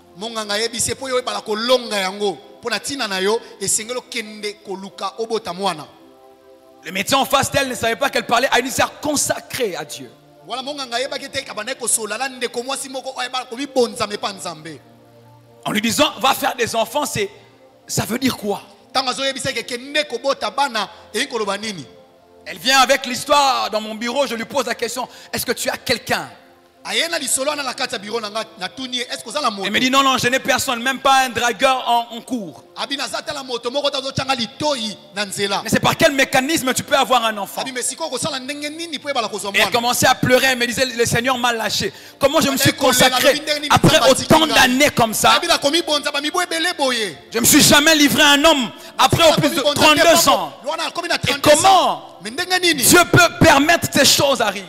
Le médecin en face d'elle ne savait pas qu'elle parlait à une sœur consacrée à Dieu. En lui disant, va faire des enfants, ça veut dire quoi? Elle vient avec l'histoire dans mon bureau, je lui pose la question, est-ce que tu as quelqu'un? Il me dit non, non, je n'ai personne, même pas un dragueur en cours. Mais c'est par quel mécanisme tu peux avoir un enfant? Et elle commençait à pleurer, elle me disait le Seigneur m'a lâché. Comment je me suis consacré après autant d'années comme ça? Je ne me suis jamais livré à un homme après au plus de 32 ans. Et comment Dieu peut permettre que ces choses arrivent?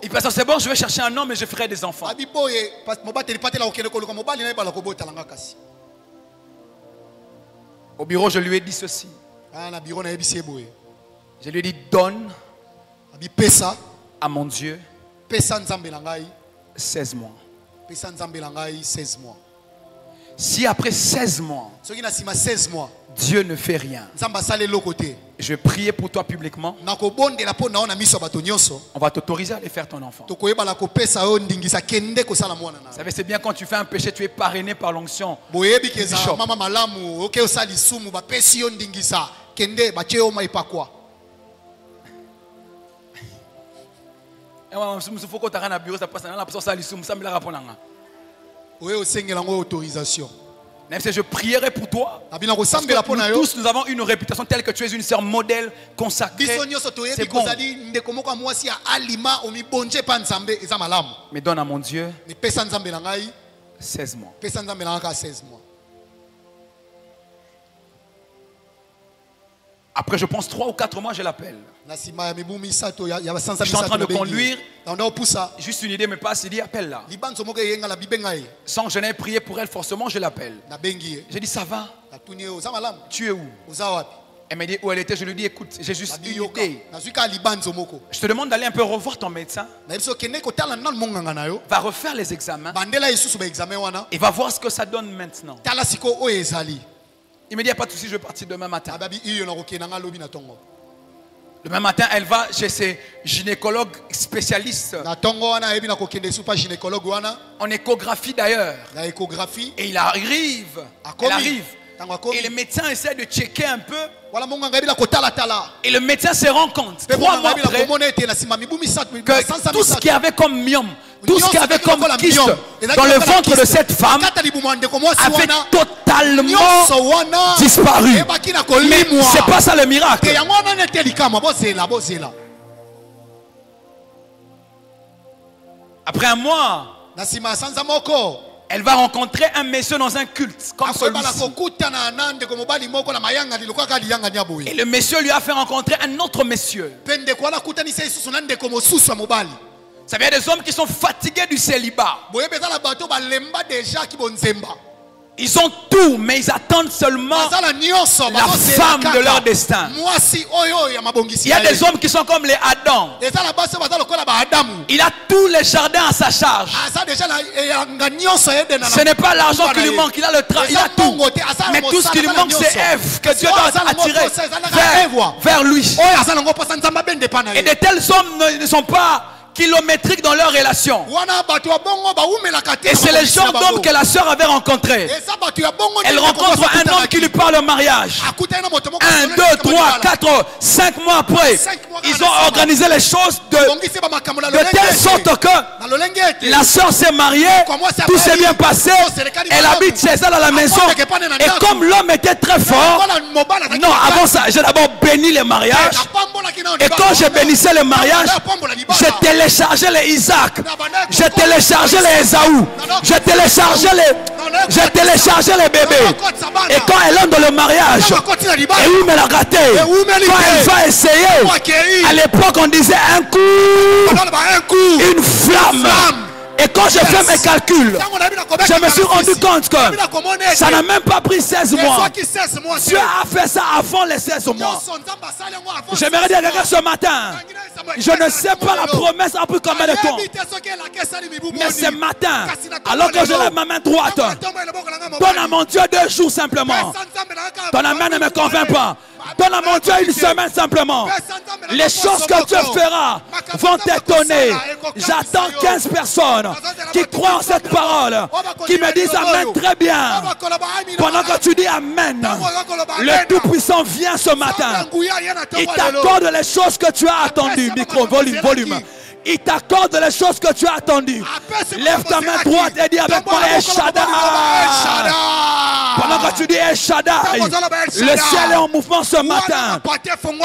Il pense c'est bon, je vais chercher un homme et je ferai des enfants. Au bureau, je lui ai dit ceci. Je lui ai dit donne à mon Dieu 16 mois. Si après 16 mois, Dieu ne fait rien, je vais prier pour toi publiquement. On va t'autoriser à aller faire ton enfant. Vous savez, c'est bien quand tu fais un péché, tu es parrainé par l'onction. Même si je prierai pour toi, parce que nous tous nous avons une réputation telle que tu es une sœur modèle consacrée. C'est bon. Mais donne à mon Dieu 16 mois. Après, je pense 3 ou 4 mois, je l'appelle. Je suis en train de conduire. Juste une idée me passe, il dit appelle-la. Sans que je n'ai prié pour elle forcément, je l'appelle. J'ai dit ça va? Tu es où? Elle m'a dit où elle était. Je lui dis écoute, j'ai juste une idée. Je te demande d'aller un peu revoir ton médecin. Va refaire les examens et va voir ce que ça donne maintenant. Il me dit, il n'y a pas de souci, je vais partir demain matin. Demain matin, elle va chez ses gynécologues spécialistes. En échographie d'ailleurs. Et il arrive. Elle arrive. Et le médecin essaie de checker un peu. Et le médecin se rend compte 3 mois après que tout ce qu'il y avait comme myome, tout ce qu'il y avait comme kyste dans le ventre de cette femme avait totalement disparu. Mais c'est pas ça le miracle. Après un mois, elle va rencontrer un monsieur dans un culte comme celui-ci. Et le monsieur lui a fait rencontrer un autre monsieur. Ça veut dire des hommes qui sont fatigués du célibat. Ils ont tout, mais ils attendent seulement la femme de leur destin. Il y a des hommes qui sont comme les Adam. Il a tous les jardins à sa charge. Ce n'est pas l'argent qui lui manque, il a le travail, il a tout. Mais tout ce qui lui manque, c'est Ève, que Dieu doit attirer vers lui. Et de tels hommes ne sont pas kilométriques dans leur relation. Et c'est le genre d'homme que la sœur avait rencontré. Elle rencontre un homme qui lui parle au mariage. 1, 2, 3, 4, 5 mois après, ils ont organisé les choses de telle sorte que la sœur s'est mariée, tout s'est bien passé, elle habite chez elle à la maison. Et comme l'homme était très fort, non, avant ça, j'ai d'abord béni le mariage. Et quand je bénissais le mariage, je téléchargeais les Isaac, je téléchargeais les Esaü, je téléchargeais les bébés. Et quand elle entre dans le mariage, et où me l'a gâté, quand elle va essayer, à l'époque on disait un coup, une flamme. Et quand je fais mes calculs, je me suis rendu compte que ça n'a même pas pris 16 mois. Dieu a fait ça avant les 16 mois. J'aimerais dire à quelqu'un ce matin, je ne sais pas la promesse a pris combien de temps. Mais ce matin, alors que je lève ma main droite, donne à mon Dieu 2 jours simplement. Ton amen ne me convainc pas. Donne à mon Dieu 1 semaine simplement. Les choses que Dieu fera vont t'étonner. J'attends 15 personnes qui croient en cette parole, qui me disent amen très bien. Pendant que tu dis amen, le Tout-Puissant vient ce matin. Il t'accorde les choses que tu as attendues. Micro, volume. Il t'accorde les choses que tu as attendues. Lève ta main droite et dis avec moi El Shaddai. Pendant que tu dis El Shaddai, le ciel est en mouvement ce matin.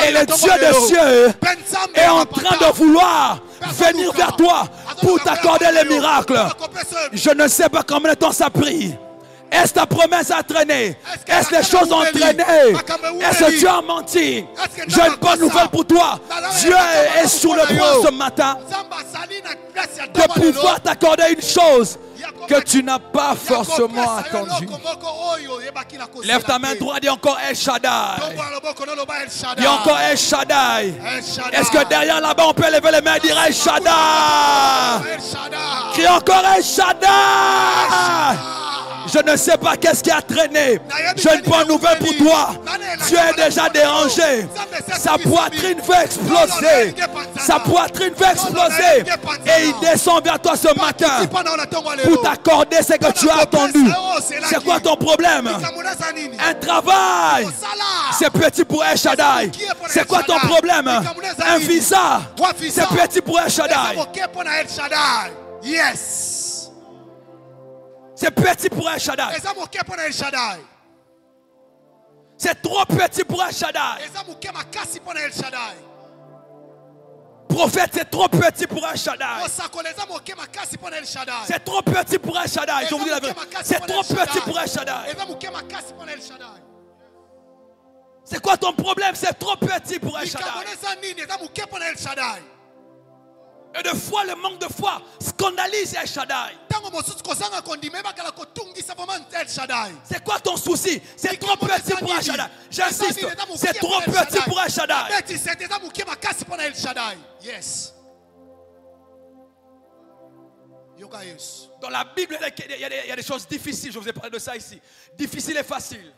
Et le Dieu des cieux est en train de vouloir venir vers toi pour t'accorder les miracles. Je ne sais pas combien de temps ça a pris. Est-ce ta promesse a traîné? Est-ce les choses ont traîné? Est-ce que Dieu a menti? J'ai une bonne nouvelle pour toi. Dieu est sur le point ce matin de pouvoir t'accorder une chose que tu n'as pas forcément attendue. Lève ta main droite, dis encore El Shaddai. Dis encore El Shaddai. Est-ce que derrière là-bas on peut lever les mains et dire El Shaddai? Crie encore El Shaddai. Je ne sais pas qu'est-ce qui a traîné. J'ai une bonne nouvelle pour toi. Dieu est déjà dérangé. Sa poitrine veut exploser. Sa poitrine veut exploser. Et il descend vers toi ce matin pour t'accorder ce que tu as attendu. C'est quoi ton problème? Un travail. C'est petit pour El Shaddai. C'est quoi ton problème? Un visa. C'est petit pour El Shaddai. Yes. C'est petit pour El Shaddai. C'est trop petit pour El Shaddai. Prophète, c'est trop petit pour El Shaddai. C'est trop petit pour El Shaddai. Je vous dis la vérité. C'est trop petit pour El Shaddai. C'est quoi ton problème? C'est trop petit pour El Shaddai. Et de foi, le manque de foi scandalise El Shaddai. C'est quoi ton souci? C'est trop petit pour El Shaddai. J'insiste, c'est trop petit pour El Shaddai. Yes. Dans la Bible, il y a des choses difficiles. Je vous ai parlé de ça ici. Difficile et facile.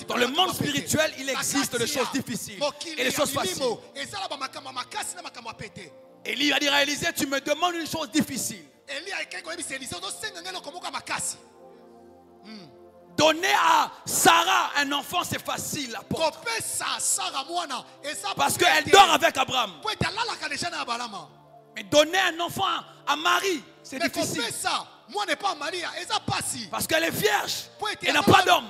Dans le monde spirituel, il existe des choses difficiles et des choses faciles. Élie a dit à Élisée, tu me demandes une chose difficile. Donner à Sarah un enfant, c'est facile. Parce qu'elle dort avec Abraham. Mais donner un enfant à Marie, c'est difficile. Parce qu'elle est vierge. Elle n'a pas d'homme.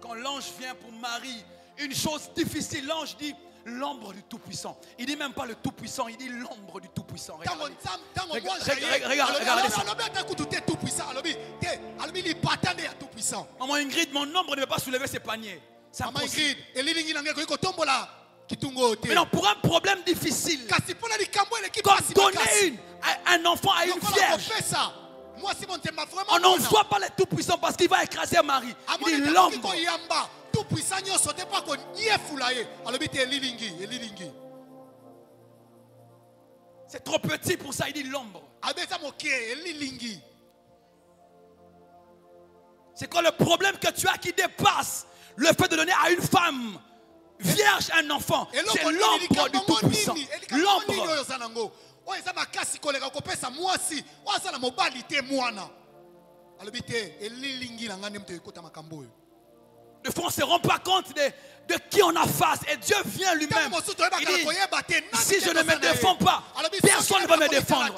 Quand l'ange vient pour Marie, une chose difficile, l'ange dit l'ombre du Tout-Puissant. Il dit même pas le Tout-Puissant, il dit l'ombre du Tout-Puissant. Regardez ça. Maman Ingrid, mon ombre ne veut pas soulever ses paniers. C'est impossible. Mais non, pour un problème difficile, comme donner un enfant à une vierge, on n'envoie pas le Tout-Puissant parce qu'il va écraser Marie. Il dit l'ombre. C'est trop petit pour ça, il dit l'ombre. C'est quoi le problème que tu as qui dépasse le fait de donner à une femme vierge un enfant? C'est l'ombre du Tout-Puissant. L'ombre. Des fois on ne se rend pas compte de qui on a face. Et Dieu vient lui-même. Il dit, si je ne me défends pas, personne ne va me défendre.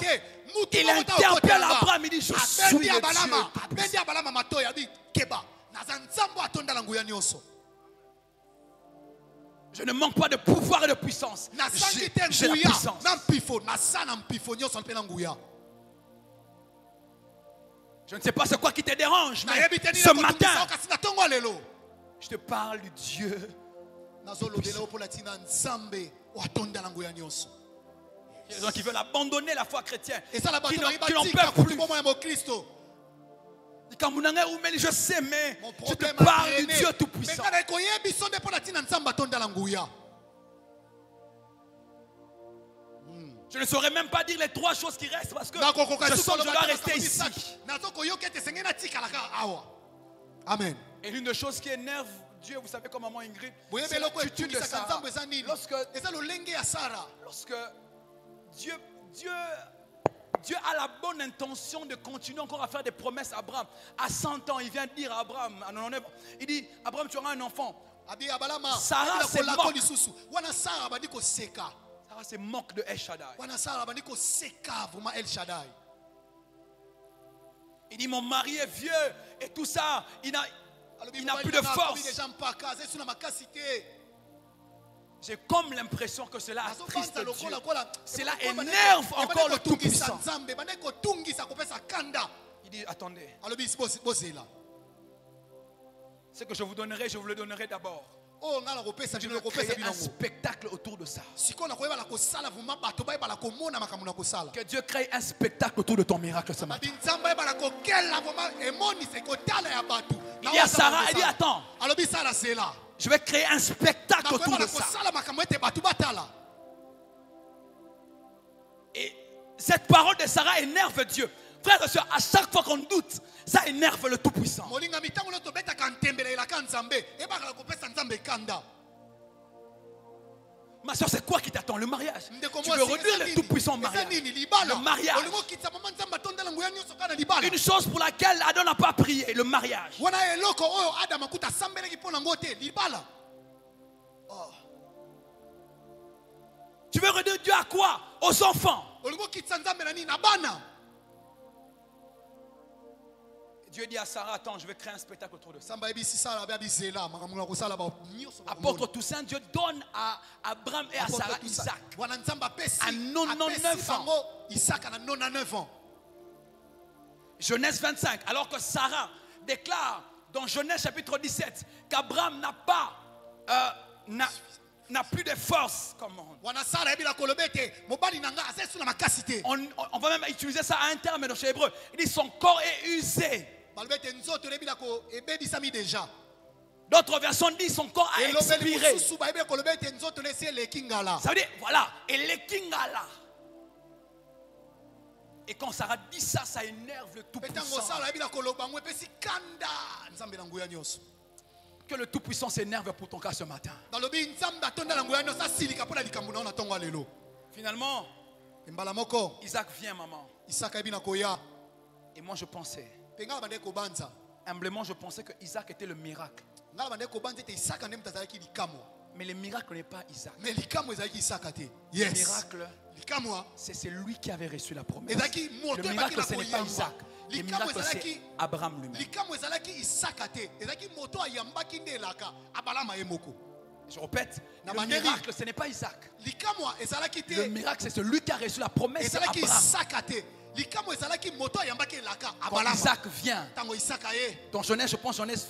Il interpelle Abraham, il dit, je suis le Dieu. Je ne manque pas de pouvoir et de puissance. J'ai la puissance. Je ne sais pas c'est quoi qui te dérange, mais ce matin, je te parle du Dieu. Il y a des gens qui veulent abandonner la foi chrétienne, qui n'en peuvent plus. Je sais, mais je te parle du Dieu Tout-Puissant. Je ne saurais même pas dire les 3 choses qui restent parce que je sens que je dois rester ici. Amen. Et l'une des choses qui énerve Dieu, vous savez comme maman Ingrid, c'est l'attitude de Sarah. Lorsque Dieu a la bonne intention de continuer encore à faire des promesses à Abraham. À 100 ans, il vient dire à Abraham, à 99 ans, il dit, Abraham, tu auras un enfant. Sarah se moque. Sarah se moque de El Shaddai. Il dit mon mari est vieux et tout ça, il n'a plus de force. J'ai comme l'impression que cela attriste Dieu. Cela énerve encore le Tout-Puissant. Il dit attendez. Ce que je vous donnerai, je vous le donnerai d'abord. Je veux créer un spectacle autour de ça. Que Dieu crée un spectacle autour de ton miracle ce matin. Il dit à Sarah, elle dit attends. Je vais créer un spectacle autour de ça. Et cette parole de Sarah énerve Dieu. Frères et sœurs, à chaque fois qu'on doute, ça énerve le Tout-Puissant. Ma soeur, c'est quoi qui t'attend? Le mariage. Tu veux réduire le Tout-Puissant au mariage. Le mariage. Une chose pour laquelle Adam n'a pas prié, le mariage. Tu veux réduire Dieu à quoi? Aux enfants. Dieu dit à Sarah, attends, je vais créer un spectacle autour de ça. Apôtre Toussaint, Dieu donne à Abraham et à Sarah Isaac à 99 ans. Genèse 25, alors que Sarah déclare dans Genèse chapitre 17 qu'Abraham n'a plus de force comme on. On va même utiliser ça à un terme dans l'hébreu. Il dit son corps est usé. D'autres versions disent son corps a expiré. Ça veut dire, voilà, et les kingala. Et quand Sarah dit ça, ça énerve le Tout-Puissant. Que le Tout-Puissant s'énerve pour ton cas ce matin. Finalement, Isaac vient, maman. Et moi je pensais, humblement je pensais que Isaac était le miracle. Mais le miracle n'est pas Isaac. Le miracle, c'est celui qui avait reçu la promesse. Le miracle, ce n'est pas Isaac. Le miracle, c'est Abraham lui-même. Je répète, le miracle, ce n'est pas Isaac. Le miracle, c'est celui qui a reçu la promesse d'Abraham. Quand Isaac vient, dans Genèse, je pense Genèse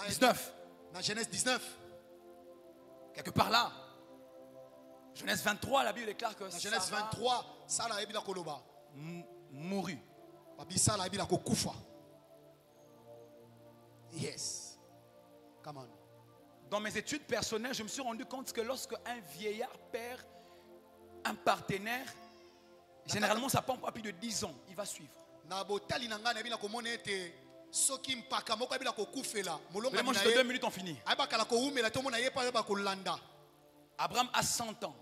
19. Dans Genèse 19. Quelque part là. Genèse 23, la Bible déclare que dans Genèse 23, Sarah mourut. Yes. Come on. Dans mes études personnelles, je me suis rendu compte que lorsque un vieillard perd un partenaire, généralement ça prend pas plus de 10 ans, il va suivre. Vraiment, juste 2 minutes, on finit. Abraham a 100 ans.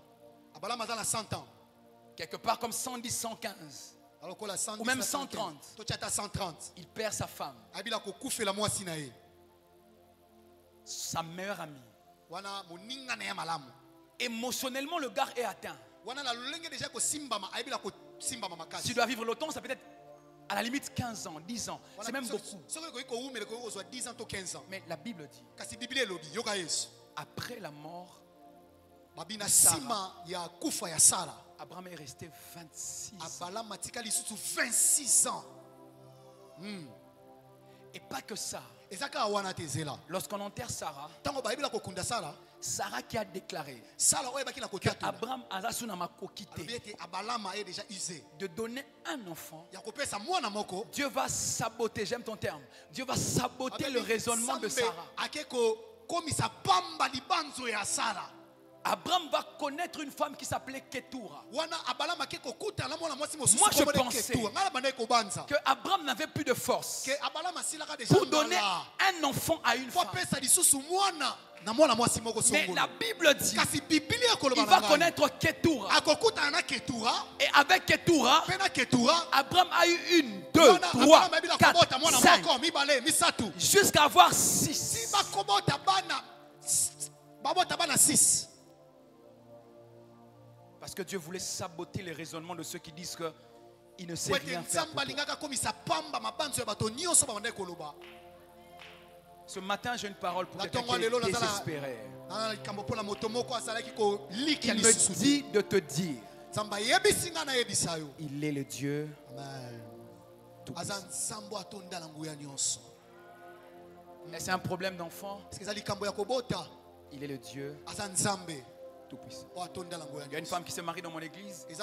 Quelque part comme 110, 115. Ou même 130. Il perd sa femme. Sa meilleure amie. Émotionnellement, le gars est atteint. Si tu dois vivre longtemps, ça peut être à la limite 15 ans, 10 ans. C'est même beaucoup. Mais la Bible dit, après la mort, Abraham est resté 26 ans. Et pas que ça. Lorsqu'on enterre Sarah, Sarah qui a déclaré qu'Abraham de donner un enfant, Dieu va saboter, j'aime ton terme, Dieu va saboter le raisonnement de Sarah. Abraham va connaître une femme qui s'appelait Ketura. Moi je pensais que Abraham n'avait plus de force pour donner un enfant à une femme. Mais la Bible dit il va connaître Ketura. Et avec Ketura, Abraham a eu 1, 2, 3, 4, 5 jusqu'à avoir 6. Parce que Dieu voulait saboter les raisonnements de ceux qui disent qu'il ne sait rien faire pour toi. Ce matin, j'ai une parole pour quelqu'un qui est désespéré. Il me dit de te dire, il est le Dieu tout-puissant. Est-ce un problème d'enfant? Il est le Dieu tout-puissant. Il y a une femme qui se marie dans mon église. À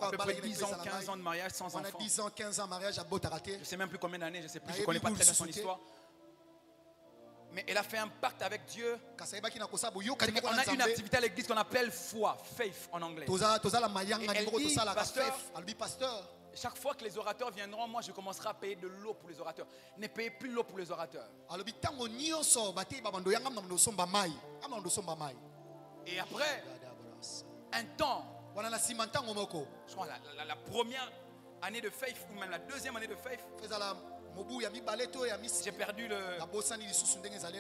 peu près 10 ans, 15 ans de mariage sans enfant. Je ne sais même plus combien d'années, je ne sais plus, je ne connais pas très bien son histoire. Mais elle a fait un pacte avec Dieu. On a une activité à l'église qu'on appelle foi, faith en anglais. Et elle dit, pasteur, chaque fois que les orateurs viendront, moi je commencerai à payer de l'eau pour les orateurs. Ne payez plus l'eau pour les orateurs. Et après un temps, je crois la première année de faith ou même la deuxième année de faith, j'ai perdu le...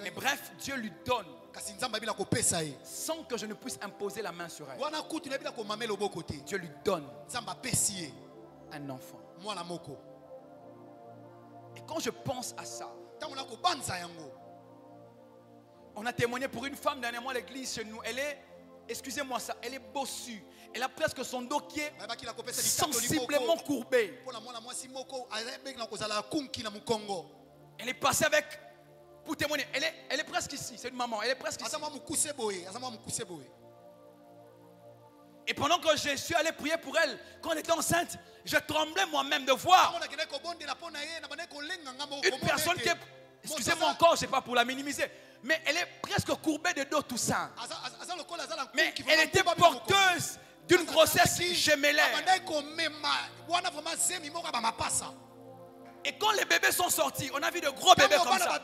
Mais bref, Dieu lui donne sans que je ne puisse imposer la main sur elle. Dieu lui donne un enfant. Et quand je pense à ça, on a témoigné pour une femme dernièrement à l'église chez nous. Elle est, excusez-moi ça, elle est bossue. Elle a presque son dos qui est sensiblement courbé. Elle est passée avec, pour témoigner, elle est presque ici. C'est une maman, elle est presque ici. Et pendant que je suis allé prier pour elle, quand elle était enceinte, je tremblais moi-même de voir une personne qui est, excusez-moi encore, je ne sais pas pour la minimiser, mais elle est presque courbée de dos tout ça. Mais elle était porteuse d'une grossesse gémellaire. Et quand les bébés sont sortis, on a vu de gros bébés comme ça.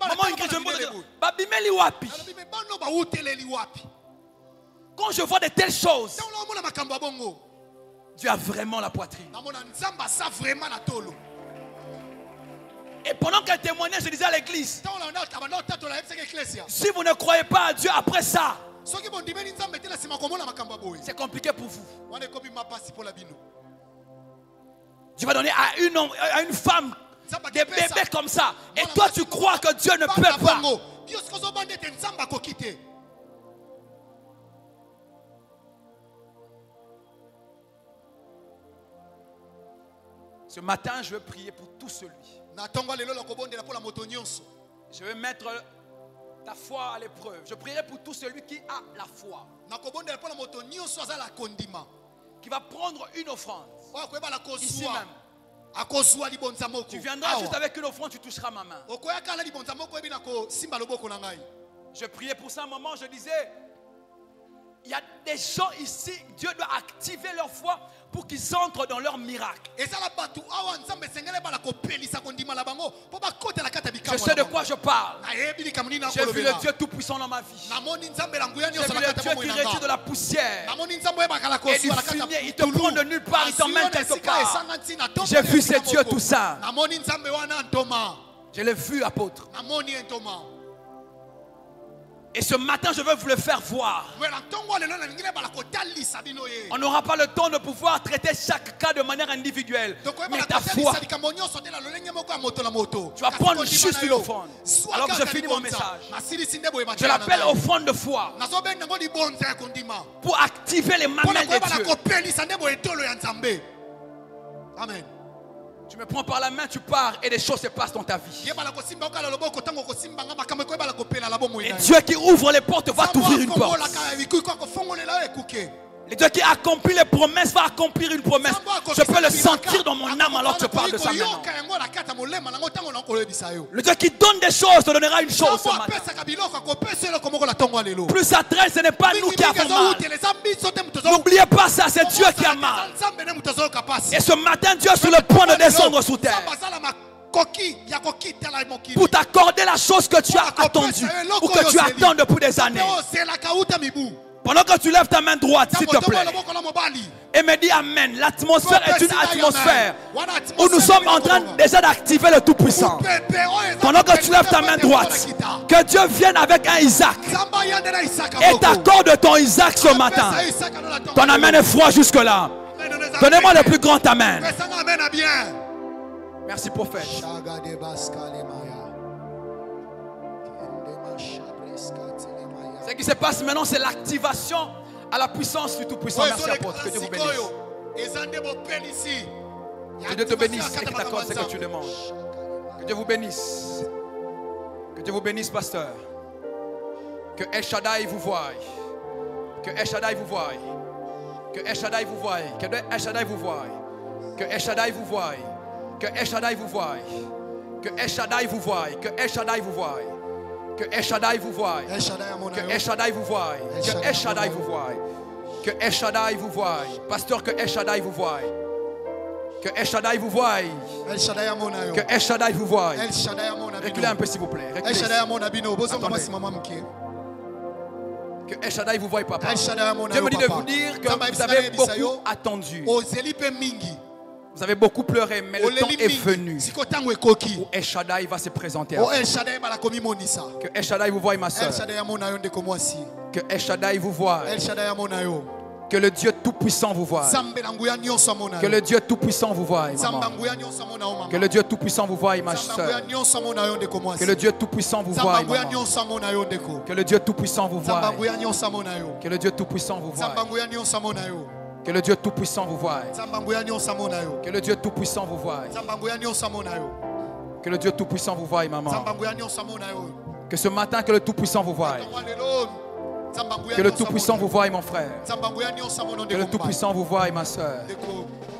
Maman Ingrid, je me dis, babimeli wapi. Quand je vois de telles choses, Dieu a vraiment la poitrine. Et pendant qu'elle témoignait, je disais à l'église, si vous ne croyez pas à Dieu après ça, c'est compliqué pour vous. Dieu va donner à une femme des bébés comme ça. Et toi tu crois que Dieu ne peut pas. Ce matin, je veux prier pour tout celui. Je vais mettre ta foi à l'épreuve. Je prierai pour tout celui qui a la foi. Qui va prendre une offrande. Ici même. Tu viendras juste avec une offrande, tu toucheras ma main. Je priais pour ça un moment, je disais, il y a des gens ici, Dieu doit activer leur foi pour qu'ils entrent dans leur miracle. Je sais de quoi je parle. J'ai vu le Dieu tout-puissant dans ma vie. J'ai vu le Dieu qui retire de la poussière et du fumier. Il te prend de nulle part, il t'emmène quelque part. J'ai vu ce Dieu tout ça. Je l'ai vu, apôtre. Et ce matin, je veux vous le faire voir. On n'aura pas le temps de pouvoir traiter chaque cas de manière individuelle. Mais ta foi, tu vas prendre juste une offrande. Alors que je finis mon message, je l'appelle offrande de foi. Pour activer les mamelles de Dieu. Amen. Tu me prends par la main, tu pars et des choses se passent dans ta vie. Et Dieu qui ouvre les portes va t'ouvrir une porte. Le Dieu qui accomplit les promesses va accomplir une promesse. Je peux le sentir dans mon âme alors que je parle de ça maintenant. Le Dieu qui donne des choses te donnera une chose ce matin. Plus ça traîne, ce n'est pas nous qui avons mal. N'oubliez pas ça, c'est Dieu qui a mal. Et ce matin, Dieu est sur le point de descendre sous terre pour t'accorder la chose que tu as attendue ou que tu attends depuis des années. Pendant que tu lèves ta main droite, s'il te plaît, et me dis Amen. L'atmosphère est une atmosphère où nous sommes en train déjà d'activer le Tout-Puissant. Pendant que tu lèves ta main droite, que Dieu vienne avec un Isaac et t'accorde ton Isaac ce matin. Ton Amen est froid jusque-là. Donnez-moi le plus grand Amen. Merci, prophète. Ce qui se passe maintenant, c'est l'activation à la puissance du Tout-Puissant. Merci, apôtre. Que Dieu vous bénisse. Que Dieu te bénisse et qu'il t'accorde ce que tu demandes. Que Dieu vous bénisse. Que Dieu vous bénisse, pasteur. Que El Shaddai vous voie. Que El Shaddai vous voie. Que El Shaddai vous voie. Que El Shaddai vous voie. Que El Shaddai vous voie. Que El Shaddai vous voie. Que El Shaddai vous voie. Que El Shaddai vous voie. Que El Shaddai vous voie. Que El Shaddai vous voie. Que El Shaddai vous voie. Que El Shaddai vous voie. Pasteur, que El Shaddai vous voie. Que El Shaddai vous voie. Que El Shaddai vous voie. Reculez un peu s'il vous plaît. Reculez. Que El Shaddai vous voie, papa. Dieu me dit de vous dire que vous avez beaucoup attendu. Vous avez beaucoup pleuré, mais le temps est venu où El Shaddai va se présenter à vous. Que El Shaddai vous voie, ma soeur. Que El Shaddai vous voie. Que le Dieu Tout-Puissant vous voie. Que le Dieu Tout-Puissant vous voie, maman. Que le Dieu Tout-Puissant vous voie, ma soeur. Que le Dieu Tout-Puissant vous voie, maman. Que le Dieu Tout-Puissant vous voie. Que le Dieu Tout-Puissant vous voie. Que le Dieu Tout-Puissant vous voie. Que le Dieu Tout-Puissant vous voie. Que le Dieu Tout-Puissant vous voie, maman. Que ce matin, que le Tout-Puissant vous voie. Que le Tout-Puissant vous voie, mon frère. Que le Tout-Puissant vous voie, ma soeur.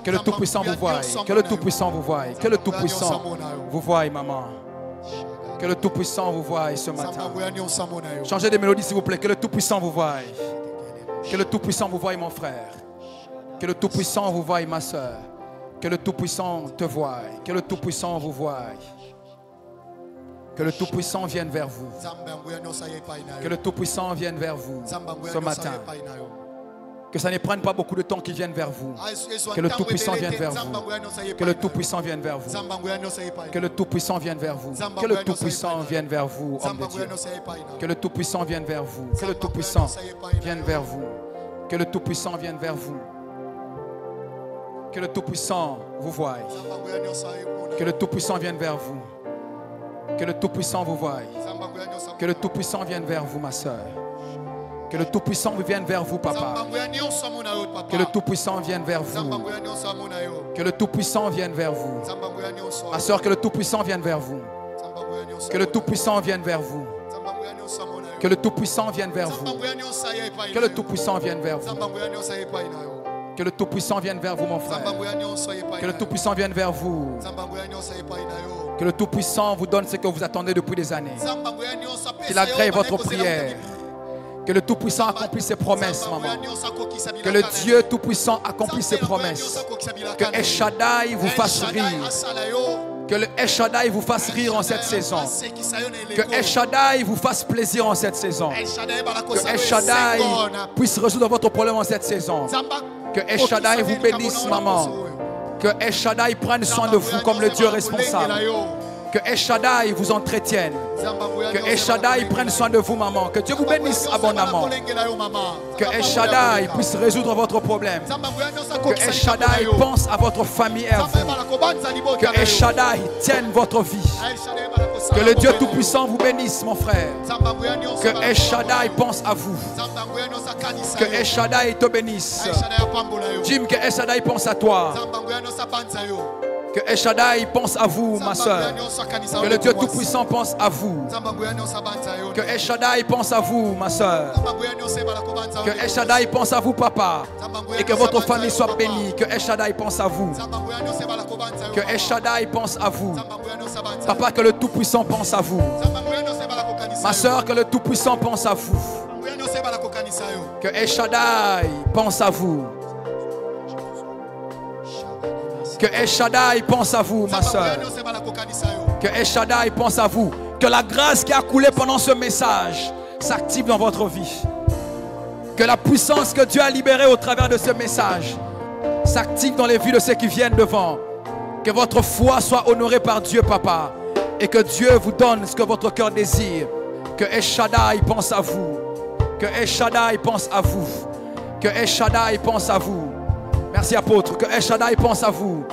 Que le Tout-Puissant vous voie. Que le Tout-Puissant vous voie. Que le Tout-Puissant vous voie, maman. Que le Tout-Puissant vous voie ce matin. Changez de mélodie, s'il vous plaît. Que le Tout-Puissant vous voie. Que le Tout-Puissant vous voie, mon frère. Que le Tout-Puissant vous voie, ma soeur. Que le Tout-Puissant te voie. Que le Tout-Puissant vous voie. Que le Tout-Puissant vienne vers vous. Que le Tout-Puissant vienne vers vous ce matin. Que ça ne prenne pas beaucoup de temps qu'il vienne vers vous. Que le Tout-Puissant vienne vers vous. Que le Tout-Puissant vienne vers vous. Que le Tout-Puissant vienne vers vous. Que le Tout-Puissant vienne vers vous, homme de Dieu. Que le Tout-Puissant vienne vers vous. Que le Tout-Puissant vienne vers vous. Que le Tout-Puissant vienne vers vous. Que le Tout-Puissant vous voie. Que le Tout-Puissant vienne vers vous. Que le Tout-Puissant vous voie. Que le Tout-Puissant vienne vers vous, ma soeur. Que le Tout-Puissant vienne vers vous, papa. Que le Tout-Puissant vienne vers vous. Que le Tout-Puissant vienne vers vous. Ma soeur, que le Tout-Puissant vienne vers vous. Que le Tout-Puissant vienne vers vous. Que le Tout-Puissant vienne vers vous. Que le Tout-Puissant vienne vers vous. Que le Tout-Puissant vienne vers vous, mon frère. Que le Tout-Puissant vienne vers vous. Que le Tout-Puissant vous donne ce que vous attendez depuis des années. Qu'il agrée votre prière. Que le Tout-Puissant accomplisse ses promesses, maman. Que le Dieu Tout-Puissant accomplisse ses promesses. Que El Shaddai vous fasse rire. Que le El Shaddai vous fasse rire en cette saison. Que El Shaddai vous fasse plaisir en cette saison. Que El Shaddai puisse résoudre votre problème en cette saison. Que El Shaddai vous bénisse, maman. Que El Shaddai prenne soin de vous comme le Dieu responsable. Que El Shaddai vous entretienne. Que El Shaddai prenne soin de vous, maman. Que Dieu vous bénisse abondamment. Que El Shaddai puisse résoudre votre problème. Que El Shaddai pense à votre famille et à vous. Que El Shaddai tienne votre vie. Que le Dieu Tout-Puissant vous bénisse, mon frère. Que El Shaddai pense à vous. Que El Shaddai te bénisse. Jim, que El Shaddai pense à toi. Que El Shaddai pense à vous, ma soeur. Que le Dieu Tout-Puissant pense à vous. Que El Shaddai pense à vous, ma soeur. Que El Shaddai pense à vous, papa. Et que votre famille soit bénie. Que El Shaddai pense à vous. Que El Shaddai pense à vous. Papa, que le Tout-Puissant pense à vous. Ma soeur, que le Tout-Puissant pense à vous. Que El Shaddai pense à vous. Que El Shaddai pense à vous, ma soeur. Que El Shaddai pense à vous. Que la grâce qui a coulé pendant ce message s'active dans votre vie. Que la puissance que Dieu a libérée au travers de ce message s'active dans les vies de ceux qui viennent devant. Que votre foi soit honorée par Dieu, Papa. Et que Dieu vous donne ce que votre cœur désire. Que El Shaddai pense à vous. Que El Shaddai pense à vous. Que El Shaddai pense à vous. Merci, apôtre. Que El Shaddai pense à vous.